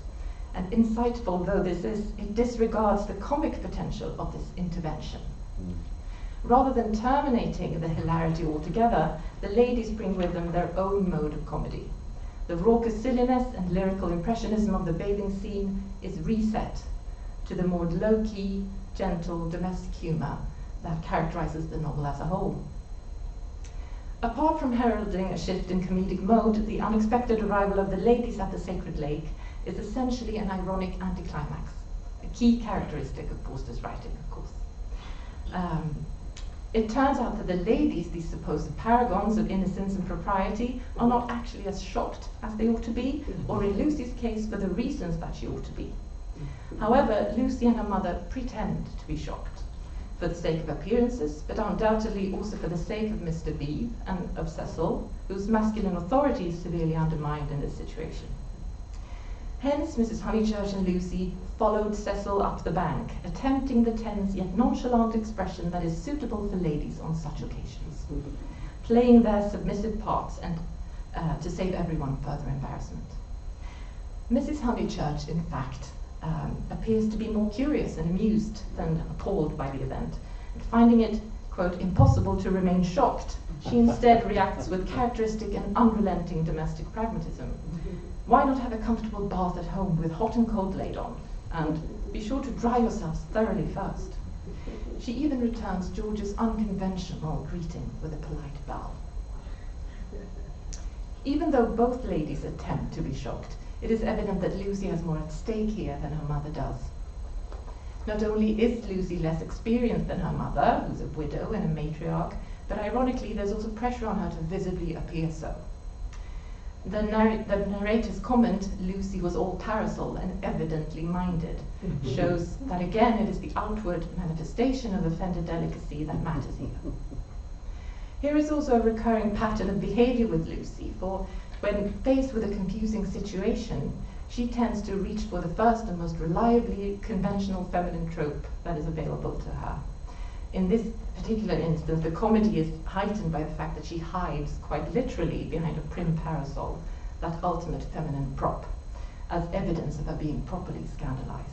And insightful though this is, it disregards the comic potential of this intervention. Rather than terminating the hilarity altogether, the ladies bring with them their own mode of comedy. The raucous silliness and lyrical impressionism of the bathing scene is reset to the more low-key, gentle, domestic humour that characterises the novel as a whole. Apart from heralding a shift in comedic mode, the unexpected arrival of the ladies at the Sacred Lake is essentially an ironic anticlimax, a key characteristic of Forster's writing, of course. It turns out that the ladies, these supposed paragons of innocence and propriety, are not actually as shocked as they ought to be, or in Lucy's case, for the reasons that she ought to be. However, Lucy and her mother pretend to be shocked, for the sake of appearances, but undoubtedly also for the sake of Mr. Beebe and of Cecil, whose masculine authority is severely undermined in this situation. Hence, Mrs. Honeychurch and Lucy followed Cecil up the bank, attempting the tense yet nonchalant expression that is suitable for ladies on such occasions, playing their submissive parts and to save everyone further embarrassment. Mrs. Honeychurch, in fact, appears to be more curious and amused than appalled by the event. And finding it, quote, impossible to remain shocked, she instead reacts with characteristic and unrelenting domestic pragmatism. Why not have a comfortable bath at home with hot and cold laid on? And be sure to dry yourselves thoroughly first. She even returns George's unconventional greeting with a polite bow. Even though both ladies attempt to be shocked, it is evident that Lucy has more at stake here than her mother does. Not only is Lucy less experienced than her mother, who's a widow and a matriarch, but ironically there's also pressure on her to visibly appear so. The narrator's comment, Lucy was all parasol and evidently minded, shows that again it is the outward manifestation of offended delicacy that matters here. Here is also a recurring pattern of behavior with Lucy, for when faced with a confusing situation, she tends to reach for the first and most reliably conventional feminine trope that is available to her. In this particular instance, the comedy is heightened by the fact that she hides quite literally behind a prim parasol, that ultimate feminine prop, as evidence of her being properly scandalized.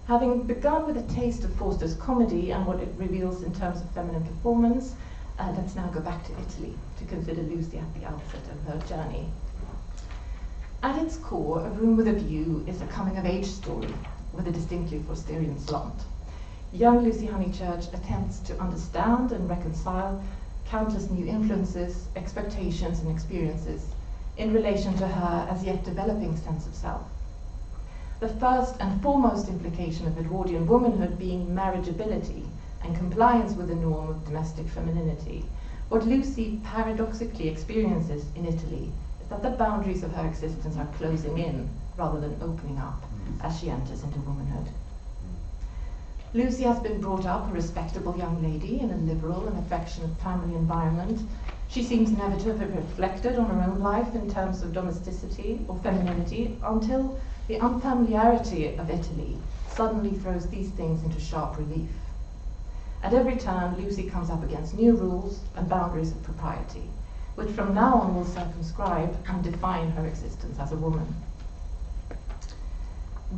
Having begun with a taste of Forster's comedy and what it reveals in terms of feminine performance, let's now go back to Italy to consider Lucy at the outset of her journey. At its core, A Room with a View is a coming-of-age story with a distinctly Forsterian slant. Young Lucy Honeychurch attempts to understand and reconcile countless new influences, expectations, and experiences in relation to her as yet developing sense of self. The first and foremost implication of Edwardian womanhood being marriageability and compliance with the norm of domestic femininity. What Lucy paradoxically experiences in Italy is that the boundaries of her existence are closing in rather than opening up as she enters into womanhood. Lucy has been brought up a respectable young lady in a liberal and affectionate family environment. She seems never to have reflected on her own life in terms of domesticity or femininity until the unfamiliarity of Italy suddenly throws these things into sharp relief. At every turn, Lucy comes up against new rules and boundaries of propriety, which from now on will circumscribe and define her existence as a woman.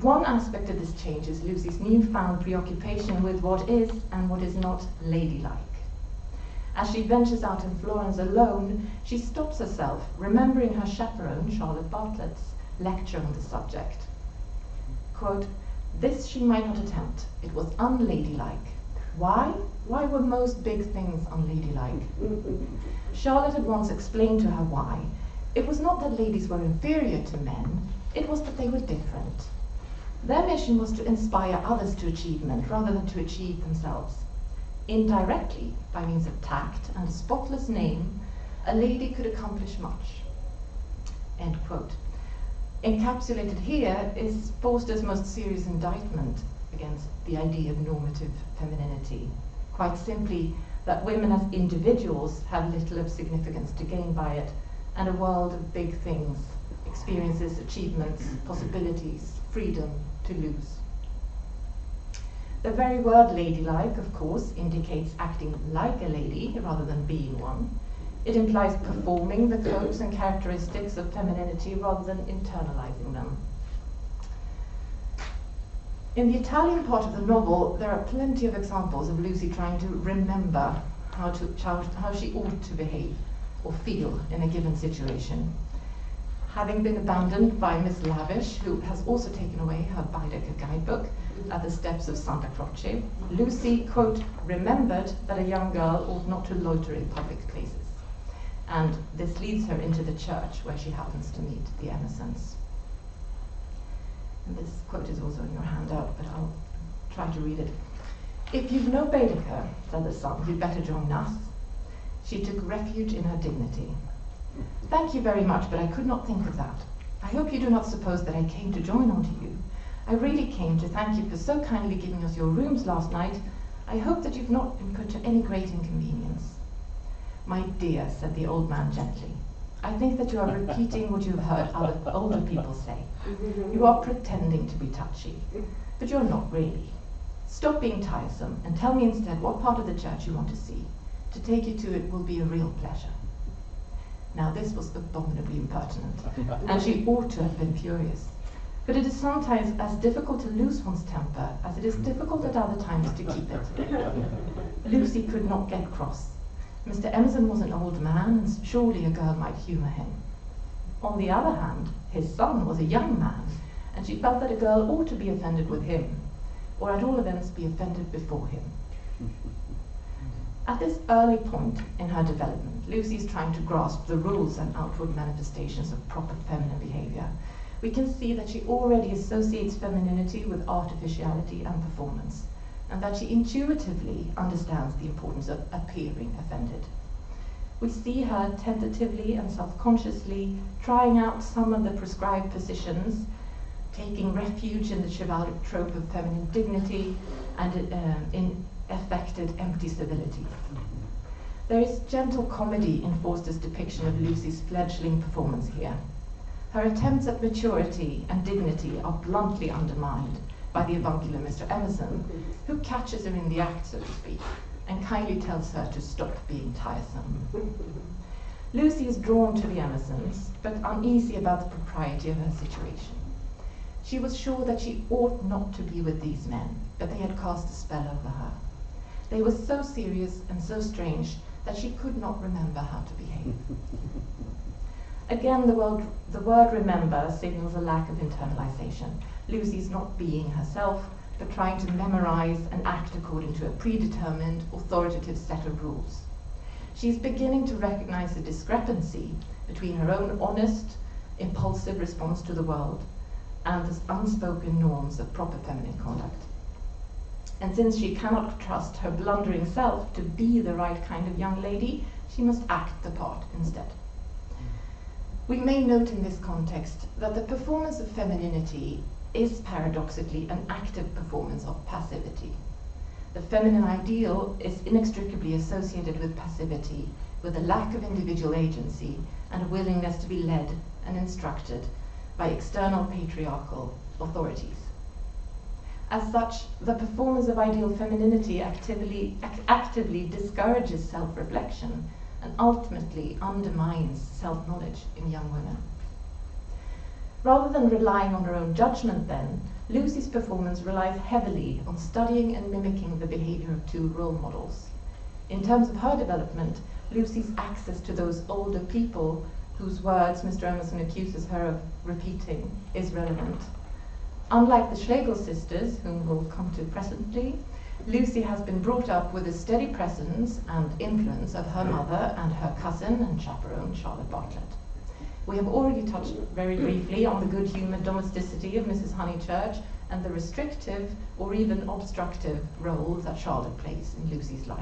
One aspect of this change is Lucy's newfound preoccupation with what is and what is not ladylike. As she ventures out in Florence alone, she stops herself, remembering her chaperone, Charlotte Bartlett's, lecture on the subject. Quote, "This she might not attempt. It was unladylike. Why? Why were most big things unladylike? Charlotte had once explained to her why. It was not that ladies were inferior to men, it was that they were different. Their mission was to inspire others to achievement rather than to achieve themselves. Indirectly, by means of tact and a spotless name, a lady could accomplish much." End quote. Encapsulated here is Forster's most serious indictment against the idea of normative femininity. Quite simply, that women as individuals have little of significance to gain by it, and a world of big things, experiences, achievements, possibilities, freedom to lose. The very word ladylike, of course, indicates acting like a lady rather than being one. It implies performing the codes and characteristics of femininity rather than internalizing them. In the Italian part of the novel, there are plenty of examples of Lucy trying to remember how she ought to behave or feel in a given situation. Having been abandoned by Miss Lavish, who has also taken away her Baedeker guidebook at the steps of Santa Croce, Lucy, quote, remembered that a young girl ought not to loiter in public places. And this leads her into the church where she happens to meet the Emersons. And this quote is also in your handout, but I'll try to read it. "If you've no Baedeker," said the son, "you'd better join us." She took refuge in her dignity. "Thank you very much, but I could not think of that. I hope you do not suppose that I came to join on to you. I really came to thank you for so kindly giving us your rooms last night. I hope that you've not been put to any great inconvenience." "My dear," said the old man gently, "I think that you are repeating what you have heard other older people say. You are pretending to be touchy, but you're not really. Stop being tiresome and tell me instead what part of the church you want to see. To take you to it will be a real pleasure." Now this was abominably impertinent, and she ought to have been furious. But it is sometimes as difficult to lose one's temper as it is difficult at other times to keep it. Lucy could not get cross. Mr. Emerson was an old man, and surely a girl might humour him. On the other hand, his son was a young man, and she felt that a girl ought to be offended with him, or at all events be offended before him. At this early point in her development, Lucy is trying to grasp the rules and outward manifestations of proper feminine behaviour. We can see that she already associates femininity with artificiality and performance, and that she intuitively understands the importance of appearing offended. we see her tentatively and self-consciously trying out some of the prescribed positions, taking refuge in the chivalric trope of feminine dignity and in affected empty civilities. There is gentle comedy in Forster's depiction of Lucy's fledgling performance here. Her attempts at maturity and dignity are bluntly undermined by the avuncular Mr. Emerson, who catches her in the act, so to speak, and kindly tells her to stop being tiresome. Lucy is drawn to the Emersons, but uneasy about the propriety of her situation. She was sure that she ought not to be with these men, but they had cast a spell over her. They were so serious and so strange that she could not remember how to behave. Again, the word remember signals a lack of internalization. Lucy's not being herself, but trying to memorize and act according to a predetermined, authoritative set of rules. She's beginning to recognize the discrepancy between her own honest, impulsive response to the world and the unspoken norms of proper feminine conduct. And since she cannot trust her blundering self to be the right kind of young lady, she must act the part instead. We may note in this context that the performance of femininity is paradoxically an active performance of passivity. The feminine ideal is inextricably associated with passivity, with a lack of individual agency and a willingness to be led and instructed by external patriarchal authorities. As such, the performance of ideal femininity actively discourages self-reflection and ultimately undermines self-knowledge in young women. Rather than relying on her own judgment then, Lucy's performance relies heavily on studying and mimicking the behavior of two role models. In terms of her development, Lucy's access to those older people whose words Mr. Emerson accuses her of repeating is relevant. Unlike the Schlegel sisters, whom we'll come to presently, Lucy has been brought up with a steady presence and influence of her mother and her cousin and chaperone, Charlotte Bartlett. We have already touched very briefly on the good-humoured domesticity of Mrs. Honeychurch and the restrictive or even obstructive role that Charlotte plays in Lucy's life.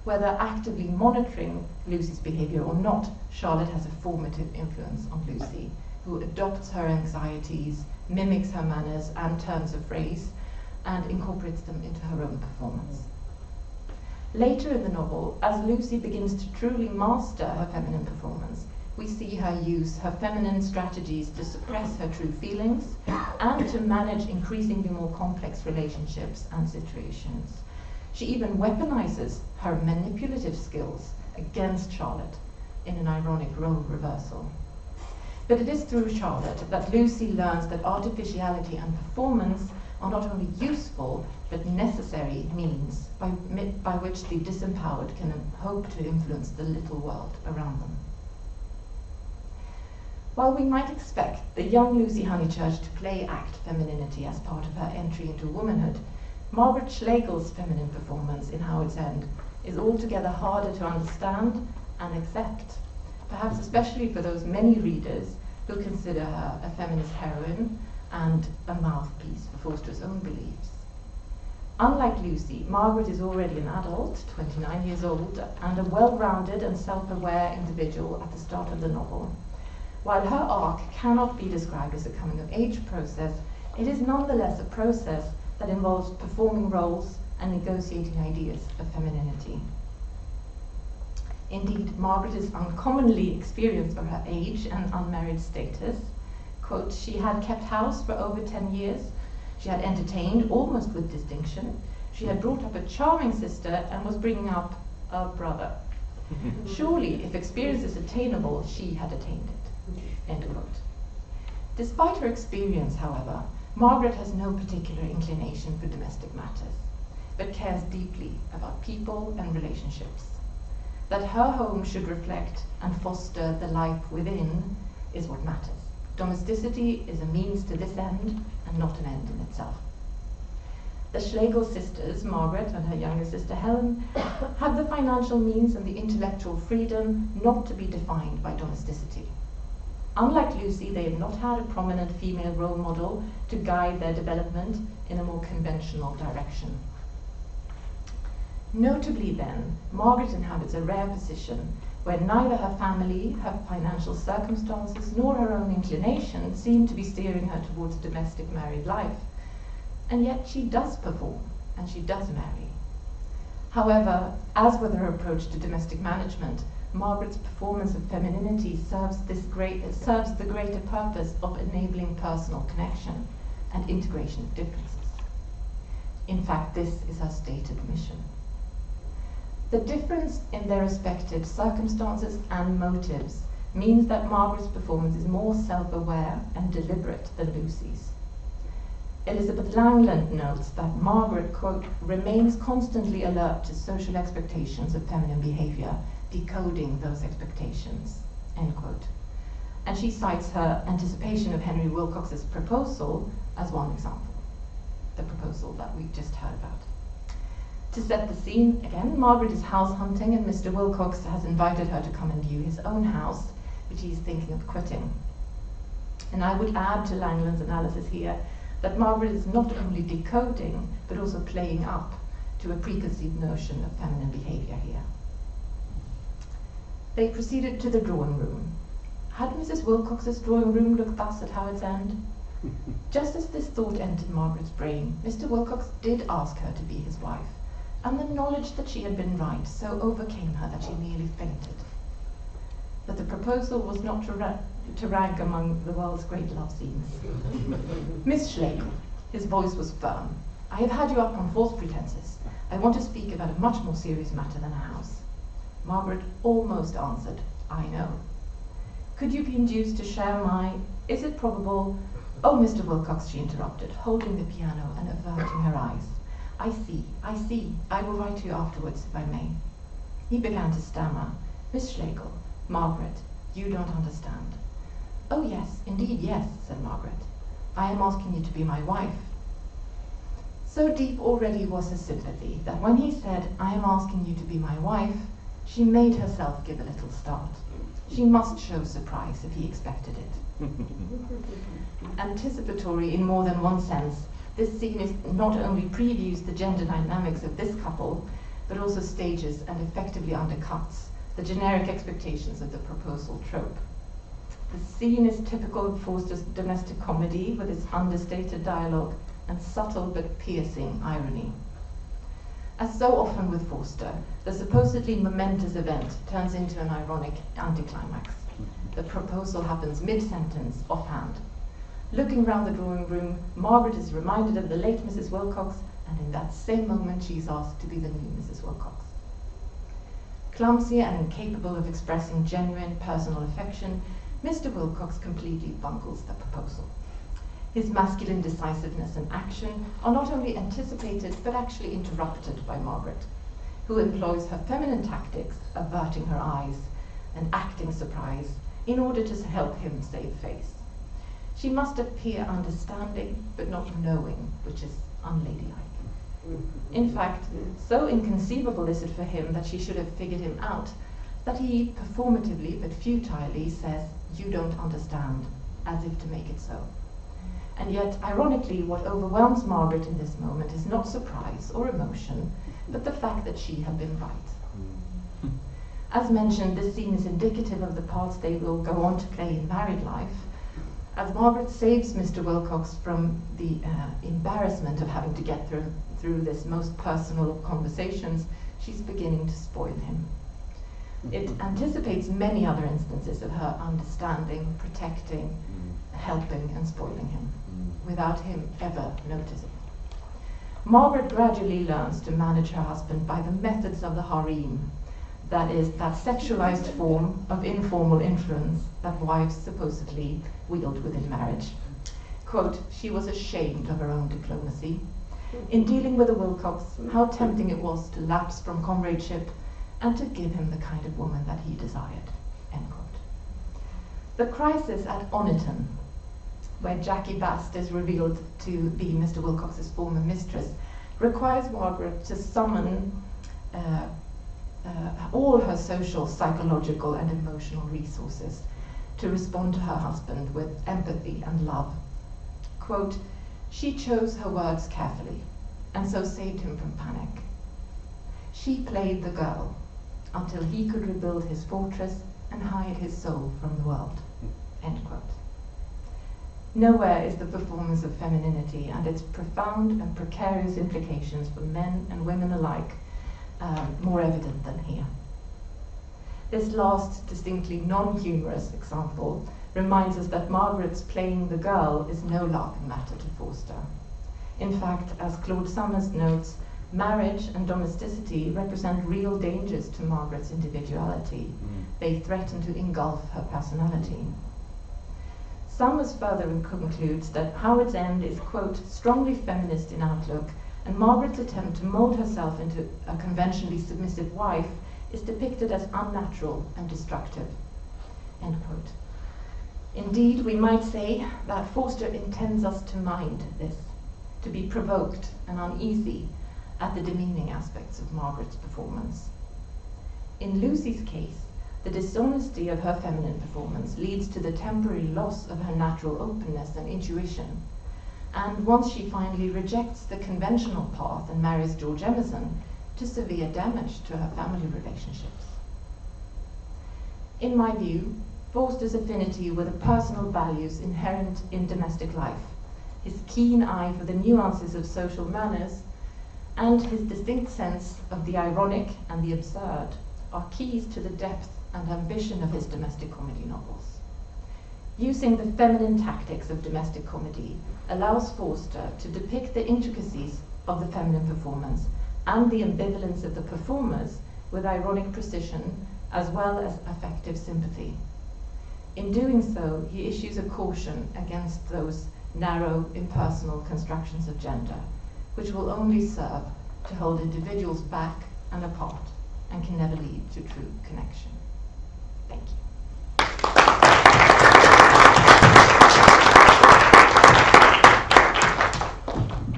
Whether actively monitoring Lucy's behaviour or not, Charlotte has a formative influence on Lucy, who adopts her anxieties, mimics her manners and turns of phrase, and incorporates them into her own performance. Later in the novel, as Lucy begins to truly master her feminine performance, we see her use her feminine strategies to suppress her true feelings and to manage increasingly more complex relationships and situations. She even weaponizes her manipulative skills against Charlotte in an ironic role reversal. But it is through Charlotte that Lucy learns that artificiality and performance are not only useful, but necessary means by which the disempowered can hope to influence the little world around them. While we might expect the young Lucy Honeychurch to play-act femininity as part of her entry into womanhood, Margaret Schlegel's feminine performance in Howard's End is altogether harder to understand and accept, perhaps especially for those many readers who consider her a feminist heroine and a mouthpiece for Forster's own beliefs. Unlike Lucy, Margaret is already an adult, 29 years old, and a well-rounded and self-aware individual at the start of the novel. While her arc cannot be described as a coming-of-age process, it is nonetheless a process that involves performing roles and negotiating ideas of femininity. Indeed, Margaret is uncommonly experienced for her age and unmarried status. Quote, she had kept house for over 10 years. She had entertained almost with distinction. She had brought up a charming sister and was bringing up a brother. Surely, if experience is attainable, she had attained it. End quote. Despite her experience, however, Margaret has no particular inclination for domestic matters, but cares deeply about people and relationships. That her home should reflect and foster the life within is what matters. Domesticity is a means to this end and not an end in itself. The Schlegel sisters, Margaret and her younger sister Helen, had the financial means and the intellectual freedom not to be defined by domesticity. Unlike Lucy, they had not had a prominent female role model to guide their development in a more conventional direction. Notably then, Margaret inhabits a rare position where neither her family, her financial circumstances, nor her own inclination seem to be steering her towards a domestic married life. And yet she does perform, and she does marry. However, as with her approach to domestic management, Margaret's performance of femininity serves the greater purpose of enabling personal connection and integration of differences. In fact, this is her stated mission. The difference in their respective circumstances and motives means that Margaret's performance is more self-aware and deliberate than Lucy's. Elizabeth Langland notes that Margaret, quote, remains constantly alert to social expectations of feminine behavior, decoding those expectations, end quote. And she cites her anticipation of Henry Wilcox's proposal as one example, the proposal that we just heard about. To set the scene, again, Margaret is house hunting, and Mr. Wilcox has invited her to come and view his own house, which he is thinking of quitting. And I would add to Langland's analysis here that Margaret is not only decoding, but also playing up to a preconceived notion of feminine behavior here. They proceeded to the drawing room. Had Mrs. Wilcox's drawing room looked thus at Howard's End? Just as this thought entered Margaret's brain, Mr. Wilcox did ask her to be his wife, and the knowledge that she had been right so overcame her that she nearly fainted. But the proposal was not to rank among the world's great love scenes. Miss Schlegel, his voice was firm. I have had you up on false pretenses. I want to speak about a much more serious matter than a house. Margaret almost answered, I know. Could you be induced to share my, is it probable, oh, Mr. Wilcox, she interrupted, holding the piano and averting her eyes. I see, I will write to you afterwards, if I may. He began to stammer. Miss Schlegel, Margaret, you don't understand. Oh yes, indeed yes, said Margaret. I am asking you to be my wife. So deep already was her sympathy that when he said, I am asking you to be my wife, she made herself give a little start. She must show surprise if he expected it. Anticipatory in more than one sense, this scene is not only previews the gender dynamics of this couple, but also stages and effectively undercuts the generic expectations of the proposal trope. The scene is typical of Forster's domestic comedy with its understated dialogue and subtle but piercing irony. As so often with Forster, the supposedly momentous event turns into an ironic anticlimax. The proposal happens mid-sentence, offhand. Looking round the drawing room, Margaret is reminded of the late Mrs. Wilcox, and in that same moment she is asked to be the new Mrs. Wilcox. Clumsy and incapable of expressing genuine personal affection, Mr. Wilcox completely bungles the proposal. His masculine decisiveness and action are not only anticipated, but actually interrupted by Margaret, who employs her feminine tactics, averting her eyes and acting surprise, in order to help him save face. She must appear understanding, but not knowing, which is unladylike. In fact, so inconceivable is it for him that she should have figured him out, that he performatively but futilely says, you don't understand, as if to make it so. And yet, ironically, what overwhelms Margaret in this moment is not surprise or emotion, but the fact that she had been right. As mentioned, this scene is indicative of the parts they will go on to play in married life. As Margaret saves Mr. Wilcox from the embarrassment of having to get through this most personal of conversations, she's beginning to spoil him. It anticipates many other instances of her understanding, protecting, helping and spoiling him, without him ever noticing. Margaret gradually learns to manage her husband by the methods of the harem, that is, that sexualized form of informal influence that wives supposedly wield within marriage. Quote, she was ashamed of her own diplomacy. In dealing with the Wilcox, how tempting it was to lapse from comradeship and to give him the kind of woman that he desired, end quote. The crisis at Oniton, where Jackie Bast is revealed to be Mr. Wilcox's former mistress, requires Margaret to summon all her social, psychological and emotional resources to respond to her husband with empathy and love. Quote, she chose her words carefully and so saved him from panic. She played the girl until he could rebuild his fortress and hide his soul from the world. End quote. Nowhere is the performance of femininity and its profound and precarious implications for men and women alike more evident than here. This last, distinctly non-humorous example reminds us that Margaret's playing the girl is no laughing matter to Forster. In fact, as Claude Summers notes, marriage and domesticity represent real dangers to Margaret's individuality. They threaten to engulf her personality. Summers further concludes that Howard's End is, quote, strongly feminist in outlook, and Margaret's attempt to mold herself into a conventionally submissive wife is depicted as unnatural and destructive, end quote. Indeed, we might say that Forster intends us to mind this, to be provoked and uneasy at the demeaning aspects of Margaret's performance. In Lucy's case, the dishonesty of her feminine performance leads to the temporary loss of her natural openness and intuition, and once she finally rejects the conventional path and marries George Emerson, to severe damage to her family relationships. In my view, Forster's affinity with the personal values inherent in domestic life, his keen eye for the nuances of social manners, and his distinct sense of the ironic and the absurd are keys to the depth and ambition of his domestic comedy novels. Using the feminine tactics of domestic comedy allows Forster to depict the intricacies of the feminine performance and the ambivalence of the performers with ironic precision as well as affective sympathy. In doing so, he issues a caution against those narrow, impersonal constructions of gender, which will only serve to hold individuals back and apart and can never lead to true connection. Thank you.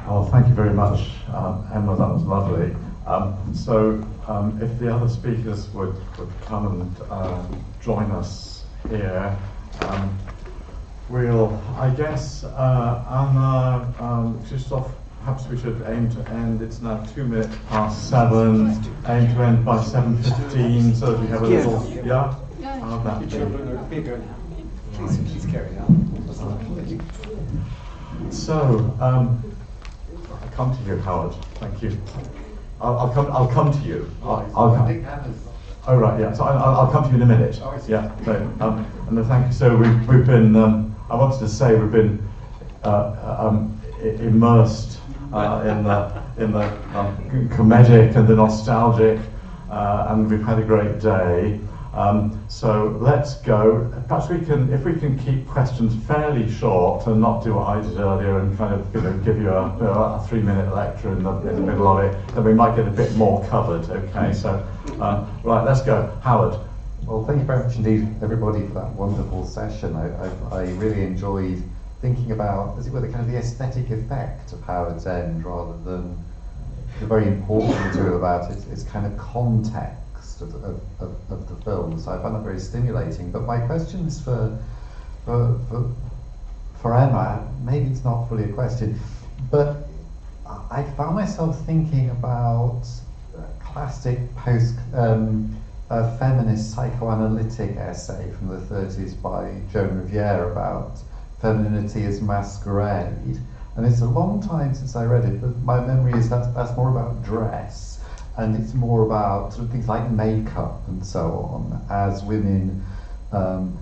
Oh, thank you very much, Emma, that was lovely. If the other speakers would come and join us here, I guess, Anna, Christoph, perhaps we should aim to end. It's now 7:02, aim to end by 7:15, so that we have a little, yeah? How would that be? Children are bigger now. Please carry on. So, I'll come to you, Howard. Thank you. I'll come to you. I'll come. Oh right, yeah. So I'll come to you in a minute. Yeah. But, and thank you. So we've been. I wanted to say we've been immersed in the comedic and the nostalgic, and we've had a great day. So let's go. Perhaps if we can keep questions fairly short and not do what I did earlier and kind of give you a 3-minute lecture in the middle of it, then we might get a bit more covered. Okay, so right, let's go. Howard. Well, thank you very much indeed, everybody, for that wonderful session. I really enjoyed thinking about, as it were, the kind of the aesthetic effect of Howard's End, rather than the very important material about its kind of context of the film. So I found that very stimulating. But my question is for Emma. Maybe it's not fully a question, but I found myself thinking about classic feminist psychoanalytic essay from the 30s by Joan Riviere about femininity as masquerade. And it's a long time since I read it, but my memory is that's more about dress, and it's more about sort of things like makeup and so on, as women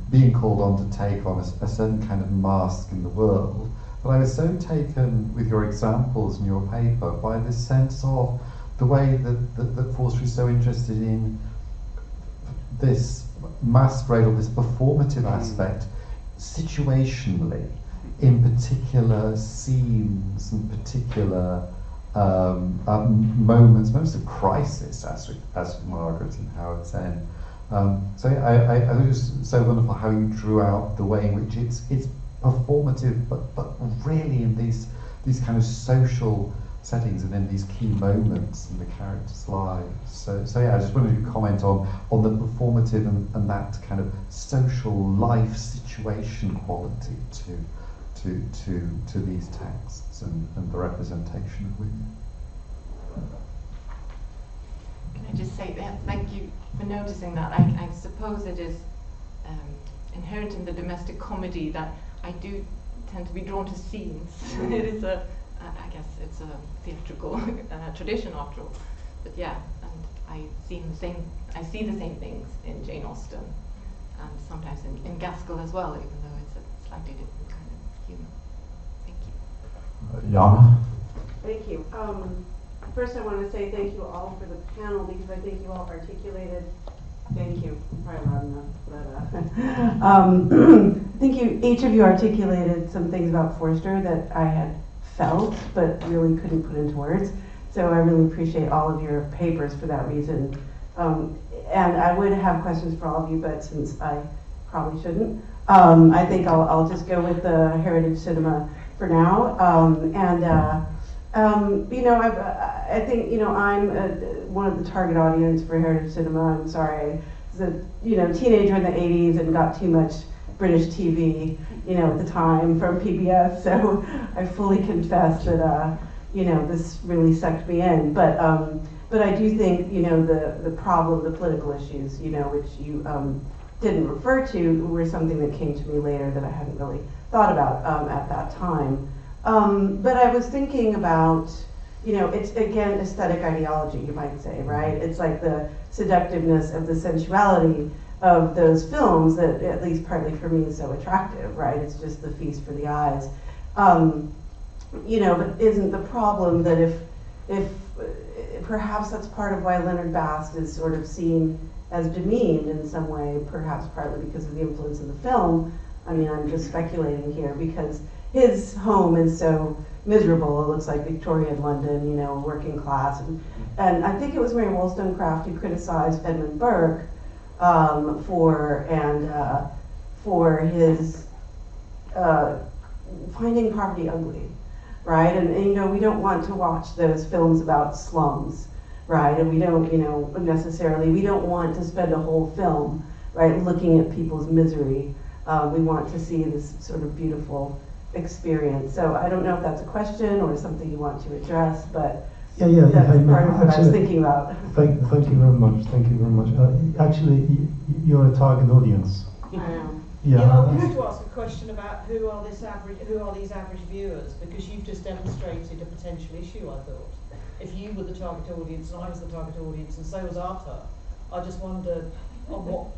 being called on to take on a certain kind of mask in the world. But I was so taken with your examples in your paper by this sense of the way that Forster is so interested in this masquerade or this performative aspect situationally, in particular scenes and particular moments of crisis, as Margaret and Howard's End. So I think it was so wonderful how you drew out the way in which it's performative, but really in these kind of social settings and in these key moments in the characters' lives. So yeah, I just wanted to comment on the performative and that kind of social life situation quality to these texts and the representation of women. I just say that, thank you for noticing that. I suppose it is inherent in the domestic comedy that I do tend to be drawn to scenes. It is I guess it's a theatrical tradition after all. But yeah, and I see the same things in Jane Austen, and sometimes in Gaskell as well, even though it's a slightly different kind of humour. Thank you. Jana? Thank you. First I want to say thank you all for the panel, because I think you all articulated, thank you, I'm probably loud enough, but I think each of you articulated some things about Forster that I had felt, but really couldn't put into words. So I really appreciate all of your papers for that reason. And I would have questions for all of you, but since I probably shouldn't, I think I'll just go with the heritage cinema for now. I think, I'm one of the target audience for heritage cinema. I'm sorry, I was a teenager in the 80s and got too much British TV, at the time from PBS. So I fully confess that, this really sucked me in. But I do think, the problem, the political issues, which you didn't refer to, were something that came to me later that I hadn't really thought about at that time. But I was thinking about, it's again aesthetic ideology, you might say, right? It's like the seductiveness of the sensuality of those films that, at least partly for me, is so attractive, right? It's just the feast for the eyes. But isn't the problem that if perhaps that's part of why Leonard Bast is sort of seen as demeaned in some way, perhaps partly because of the influence of the film. I mean, I'm just speculating here, because his home is so miserable. It looks like Victorian London, working class. And I think it was Mary Wollstonecraft who criticized Edmund Burke for his finding poverty ugly, right? And we don't want to watch those films about slums, right? And we don't, we don't want to spend a whole film, right, looking at people's misery. We want to see this sort of beautiful experience. So I don't know if that's a question or something you want to address, but that's part of what I was thinking about. Thank you very much. Thank you very much. Actually, you're a target audience. I am. Yeah. I wanted to ask a question about who are these average viewers, because you've just demonstrated a potential issue. I thought if you were the target audience and I was the target audience and so was Artur, I just wondered on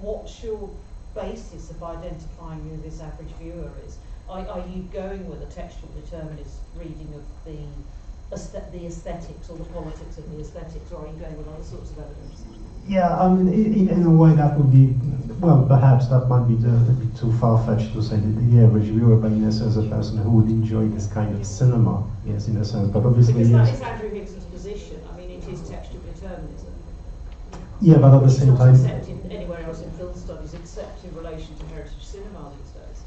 what's your basis of identifying who this average viewer is? Are you going with a textual determinist reading of the aesthetics or the politics of the aesthetics, or are you going with other sorts of evidence? Yeah, I mean, in a way that would be, well, perhaps that might be a bit too far-fetched to say that the average viewer, but in a sense, a person who would enjoy this kind of cinema, yes, in a sense, but obviously, because that yes. is Andrew Hickson's position. I mean, it is textual determinism. Yeah, but at the same time, it's not accepted anywhere else in film studies except in relation to heritage cinema these days.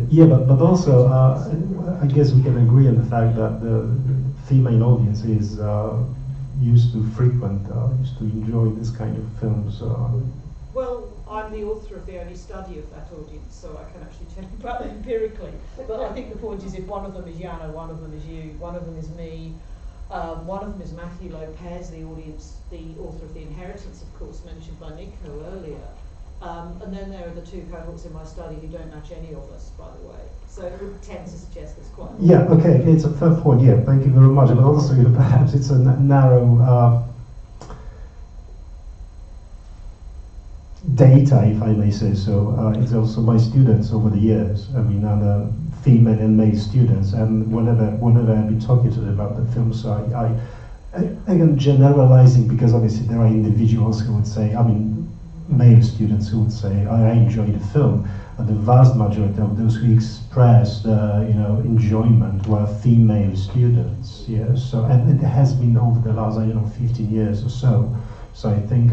yeah, but also, I guess we can agree on the fact that the female audience is used to enjoy this kind of films. Well, I'm the author of the only study of that audience, so I can actually tell you about it empirically. But I think the point is, if one of them is Jana, one of them is you, one of them is me, one of them is Matthew Lopez, the author of The Inheritance, of course, mentioned by Nico earlier. And then there are the two cohorts in my study who don't match any of us, by the way. So it would tend to suggest there's quite a lot. Yeah, okay, it's a fair point, yeah, thank you very much. But also, perhaps it's a narrow data, if I may say so. It's also my students over the years, I mean, other female and male students, and whenever I've been talking to them about the films, I am generalizing, because obviously there are individuals who would say, I mean, male students who would say, I enjoyed the film, but the vast majority of those who expressed, enjoyment were female students. Yes, so and it has been over the last, 15 years or so. So I think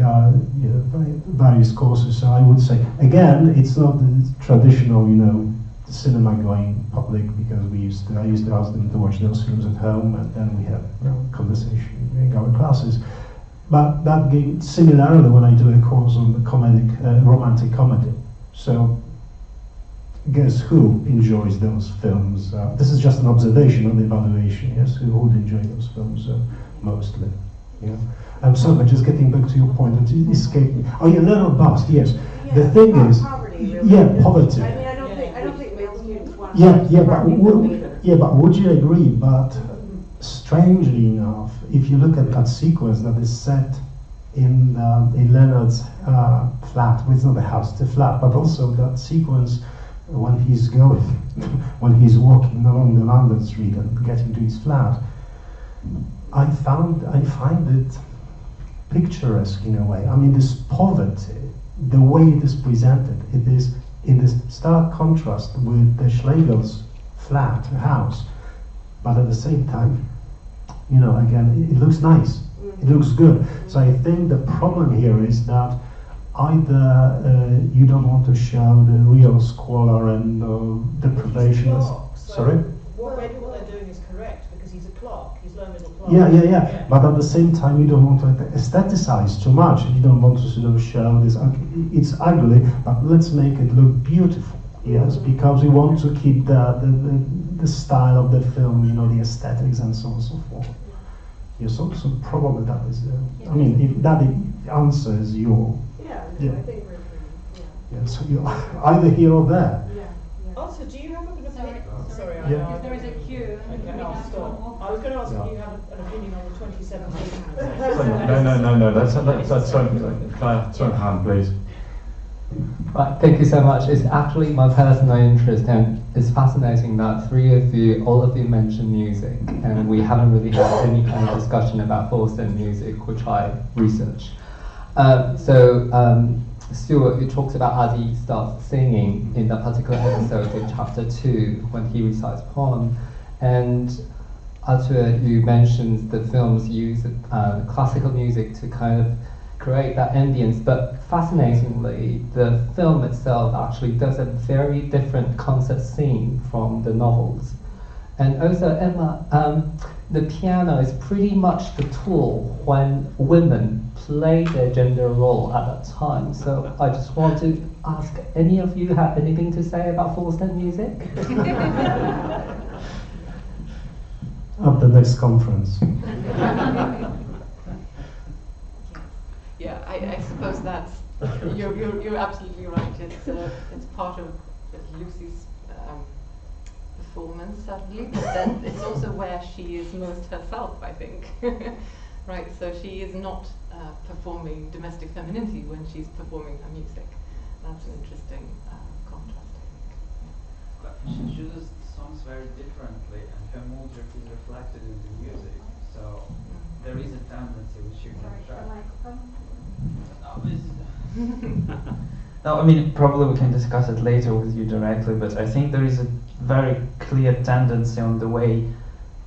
various courses. So I would say again, it's not the traditional, cinema-going public, because I used to ask them to watch those films at home, and then we have conversation during our classes. But that gave, similarly, when I do a course on the romantic comedy. So guess who enjoys those films? This is just an observation, not an evaluation. Yes, who would enjoy those films mostly? Yeah. I'm sorry, but just getting back to your point, it escaped me. Oh yeah, Leonard Bast, yes. The thing is, poverty, really. yeah, poverty. I mean, I don't think male students want but would you agree? But strangely enough, if you look at that sequence that is set in Leonard's flat, well, it's not a house, it's a flat, but also that sequence when he's walking along the London street and getting to his flat, I find it picturesque in a way. I mean, this poverty, the way it is presented, it is in this stark contrast with the Schlegel's flat house, but at the same time, you know, again, it looks nice, it looks good. So I think the problem here is that either you don't want to show the real squalor and deprivation. Sorry? Maybe what they're doing is correct, because he's a clerk, he's low middle class. Yeah. But at the same time, you don't want to aestheticize too much. You don't want to sort of show this. It's ugly, but let's make it look beautiful. Yes, because we want to keep the style of the film, you know, the aesthetics and so on and so forth. Yes, so probably that is. I mean, if that answers your. Yeah. I think we're. Yeah. So you're either here or there. Also, do you have an opinion? Sorry, Yeah. If there is a queue, okay, I'll stop. I was going to ask if you have an opinion on the 2017. No. That's turn hand, please. Right, thank you so much. It's actually my personal interest, and it's fascinating that all of you mentioned music, and we haven't really had any kind of discussion about Forster music, which I researched. Stuart, you talked about as he starts singing in that particular episode in chapter 2 when he recites a poem, and Artur, you mentioned the films use classical music to kind of create that ambience, but fascinatingly, the film itself actually does a very different concept scene from the novels. And also, Emma, the piano is pretty much the tool when women play their gender role at that time. So I just want to ask, any of you have anything to say about Forster music? At the next conference. Yeah, I suppose that's you're absolutely right. It's part of Lucy's performance, certainly, but then it's also where she is most herself, I think. Right, so she is not performing domestic femininity when she's performing her music. That's an interesting contrast, I think. But she chooses songs very differently, and her mood is reflected in the music. So there is a tendency which you can track. No, I mean, probably we can discuss it later with you directly, but I think there is a very clear tendency on the way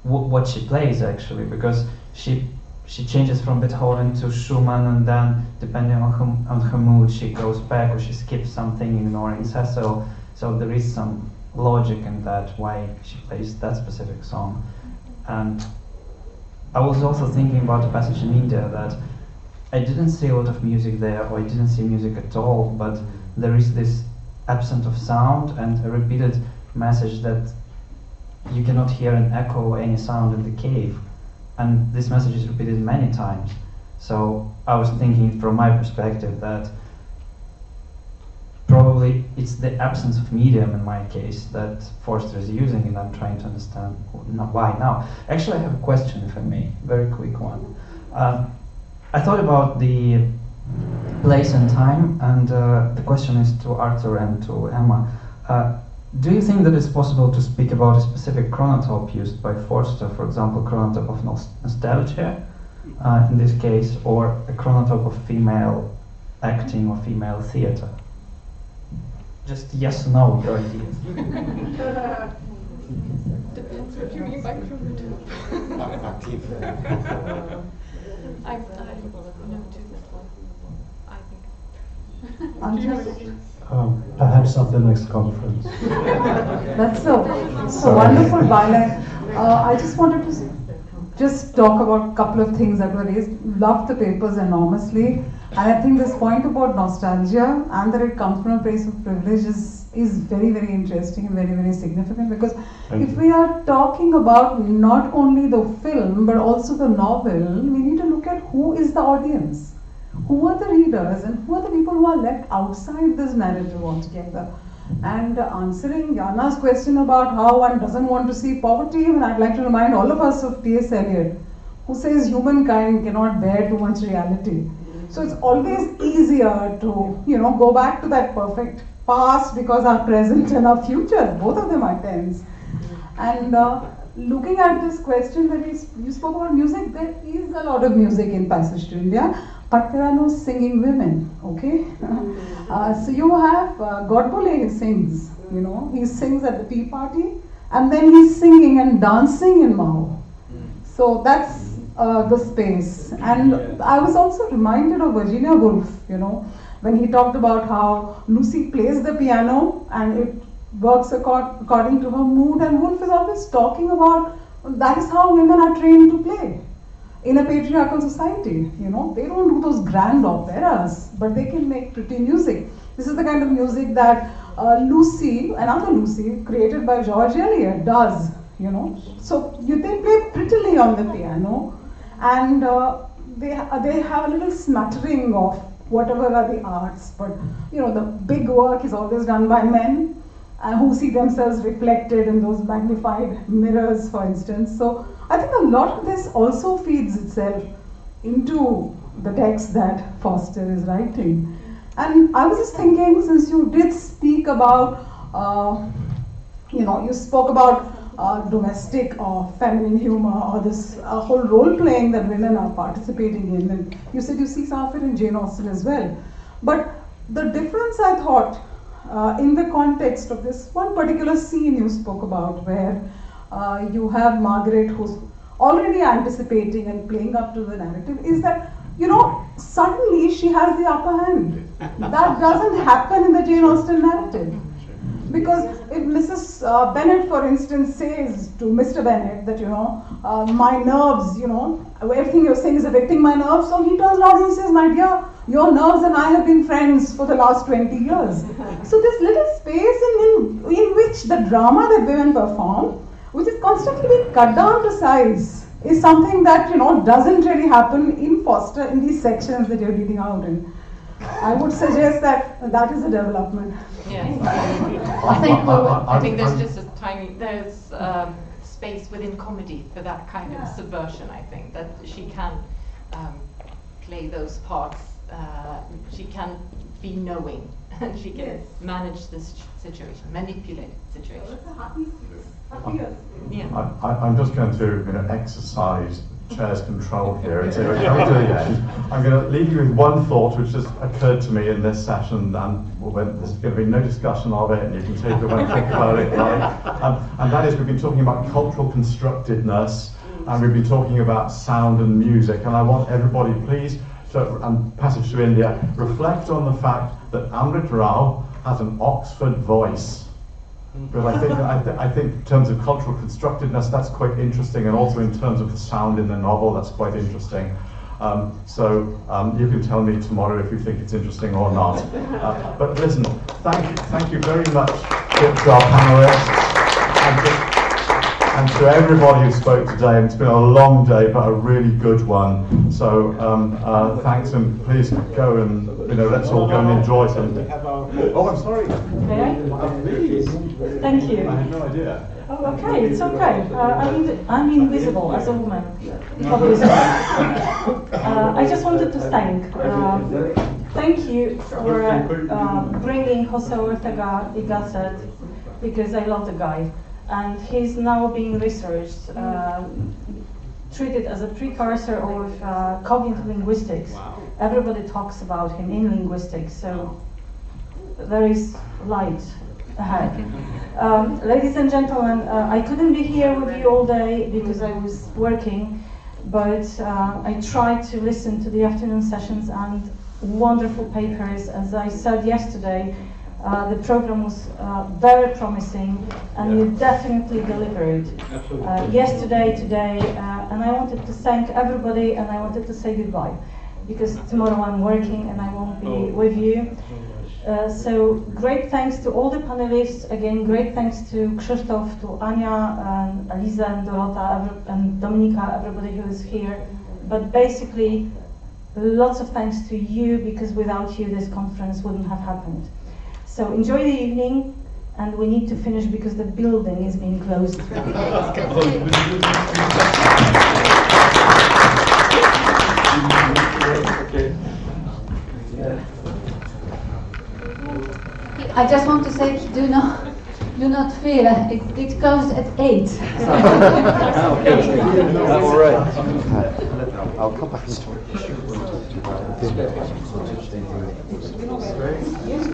what she plays, actually, because she changes from Beethoven to Schumann, and then depending on her mood she goes back or she skips something, ignoring Cecil. So there is some logic in that why she plays that specific song. And I was also thinking about the passage in India that I didn't see a lot of music there, or I didn't see music at all, but there is this absence of sound and a repeated message that you cannot hear an echo or any sound in the cave. And this message is repeated many times. So I was thinking from my perspective that probably it's the absence of medium in my case that Forster is using, and I'm trying to understand why now. Actually, I have a question, if I may, very quick one. I thought about the place and time, and the question is to Artur and to Emma. Do you think that it's possible to speak about a specific chronotype used by Forster, for example, chronotype of nostalgia, in this case, or a chronotype of female acting or female theatre? Just yes or no, your ideas. Depends what you mean by chronotype. I know to this one, I think. Perhaps at the next conference. That's so wonderful byline. I just wanted to just talk about a couple of things that were raised. Loved the papers enormously, and I think this point about nostalgia and that it comes from a place of privilege is is very, very interesting and very, very significant, because if we are talking about not only the film but also the novel, we need to look at who is the audience, who are the readers, and who are the people who are left outside this narrative altogether. And answering Jana's question about how one doesn't want to see poverty, and I'd like to remind all of us of T.S. Eliot, who says humankind cannot bear too much reality. So it's always easier to, go back to that perfect past, because our present and our future, both of them are tense. And looking at this question that you spoke about music, there is a lot of music in Passage to India, but there are no singing women, okay? So you have Godbole sings, he sings at the tea party, and then he's singing and dancing in Mao. So that's the space. And I was also reminded of Virginia Woolf, when he talked about how Lucy plays the piano and it works according to her mood, and Woolf is always talking about that is how women are trained to play in a patriarchal society. They don't do those grand operas, but they can make pretty music. This is the kind of music that Lucy, another Lucy, created by George Eliot, does. So they play prettily on the piano, and they have a little smattering of whatever are the arts, but the big work is always done by men who see themselves reflected in those magnified mirrors, for instance. So I think a lot of this also feeds itself into the text that Forster is writing. And I was just thinking, since you did speak about, you spoke about domestic or feminine humor, or this whole role playing that women are participating in, and you said you see some of it in Jane Austen as well. But the difference, I thought, in the context of this one particular scene you spoke about, where you have Margaret who's already anticipating and playing up to the narrative, is that suddenly she has the upper hand. That doesn't happen in the Jane Austen narrative. Because if Mrs. Bennet, for instance, says to Mr. Bennet that, my nerves, everything you're saying is affecting my nerves, so he turns around and he says, my dear, your nerves and I have been friends for the last 20 years. So this little space in which the drama that women perform, which is constantly being cut down to size, is something that, doesn't really happen in Forster in these sections that you're reading out in. I would suggest that is a development. Yes. I think there's just there's space within comedy for that kind of subversion. I think that she can play those parts. She can be knowing, and she can manage this situation, manipulate the situation. I'm just going to exercise chair's control here and say we're coming to the end. I'm going to leave you with one thought which just occurred to me in this session, and there's going to be no discussion of it, and you can take it when you think about it. And that is, we've been talking about cultural constructedness, and we've been talking about sound and music, and I want everybody, please, and Passage to India, reflect on the fact that Amrit Rao has an Oxford voice. Because I think in terms of cultural constructedness, that's quite interesting, and also in terms of the sound in the novel, that's quite interesting. So you can tell me tomorrow if you think it's interesting or not. But listen, thank you very much to our panelists, and to everybody who spoke today. It's been a long day, but a really good one. So thanks, and please go and let's all go and enjoy something. Oh, I'm sorry. Please. Thank you. I had no idea. Oh, okay, it's okay. I'm invisible as a woman, obviously. I just wanted to thank you for bringing Jose Ortega y Gasset, because I love the guy. And he's now being researched, treated as a precursor of cognitive linguistics. Wow. Everybody talks about him in linguistics, so there is light ahead. Ladies and gentlemen, I couldn't be here with you all day because I was working, but I tried to listen to the afternoon sessions, and wonderful papers. As I said yesterday, the program was very promising, and you definitely delivered. Yesterday, today, and I wanted to thank everybody, and I wanted to say goodbye, because tomorrow I'm working and I won't be with you. So great thanks to all the panelists. Again, great thanks to Krzysztof, to Ania, and Aliza, and Dorota, and Dominika, everybody who is here. But basically, lots of thanks to you, because without you this conference wouldn't have happened. So enjoy the evening, and we need to finish because the building is being closed. I just want to say, do not fear. It closed at 8. All right. I'll come back and talk.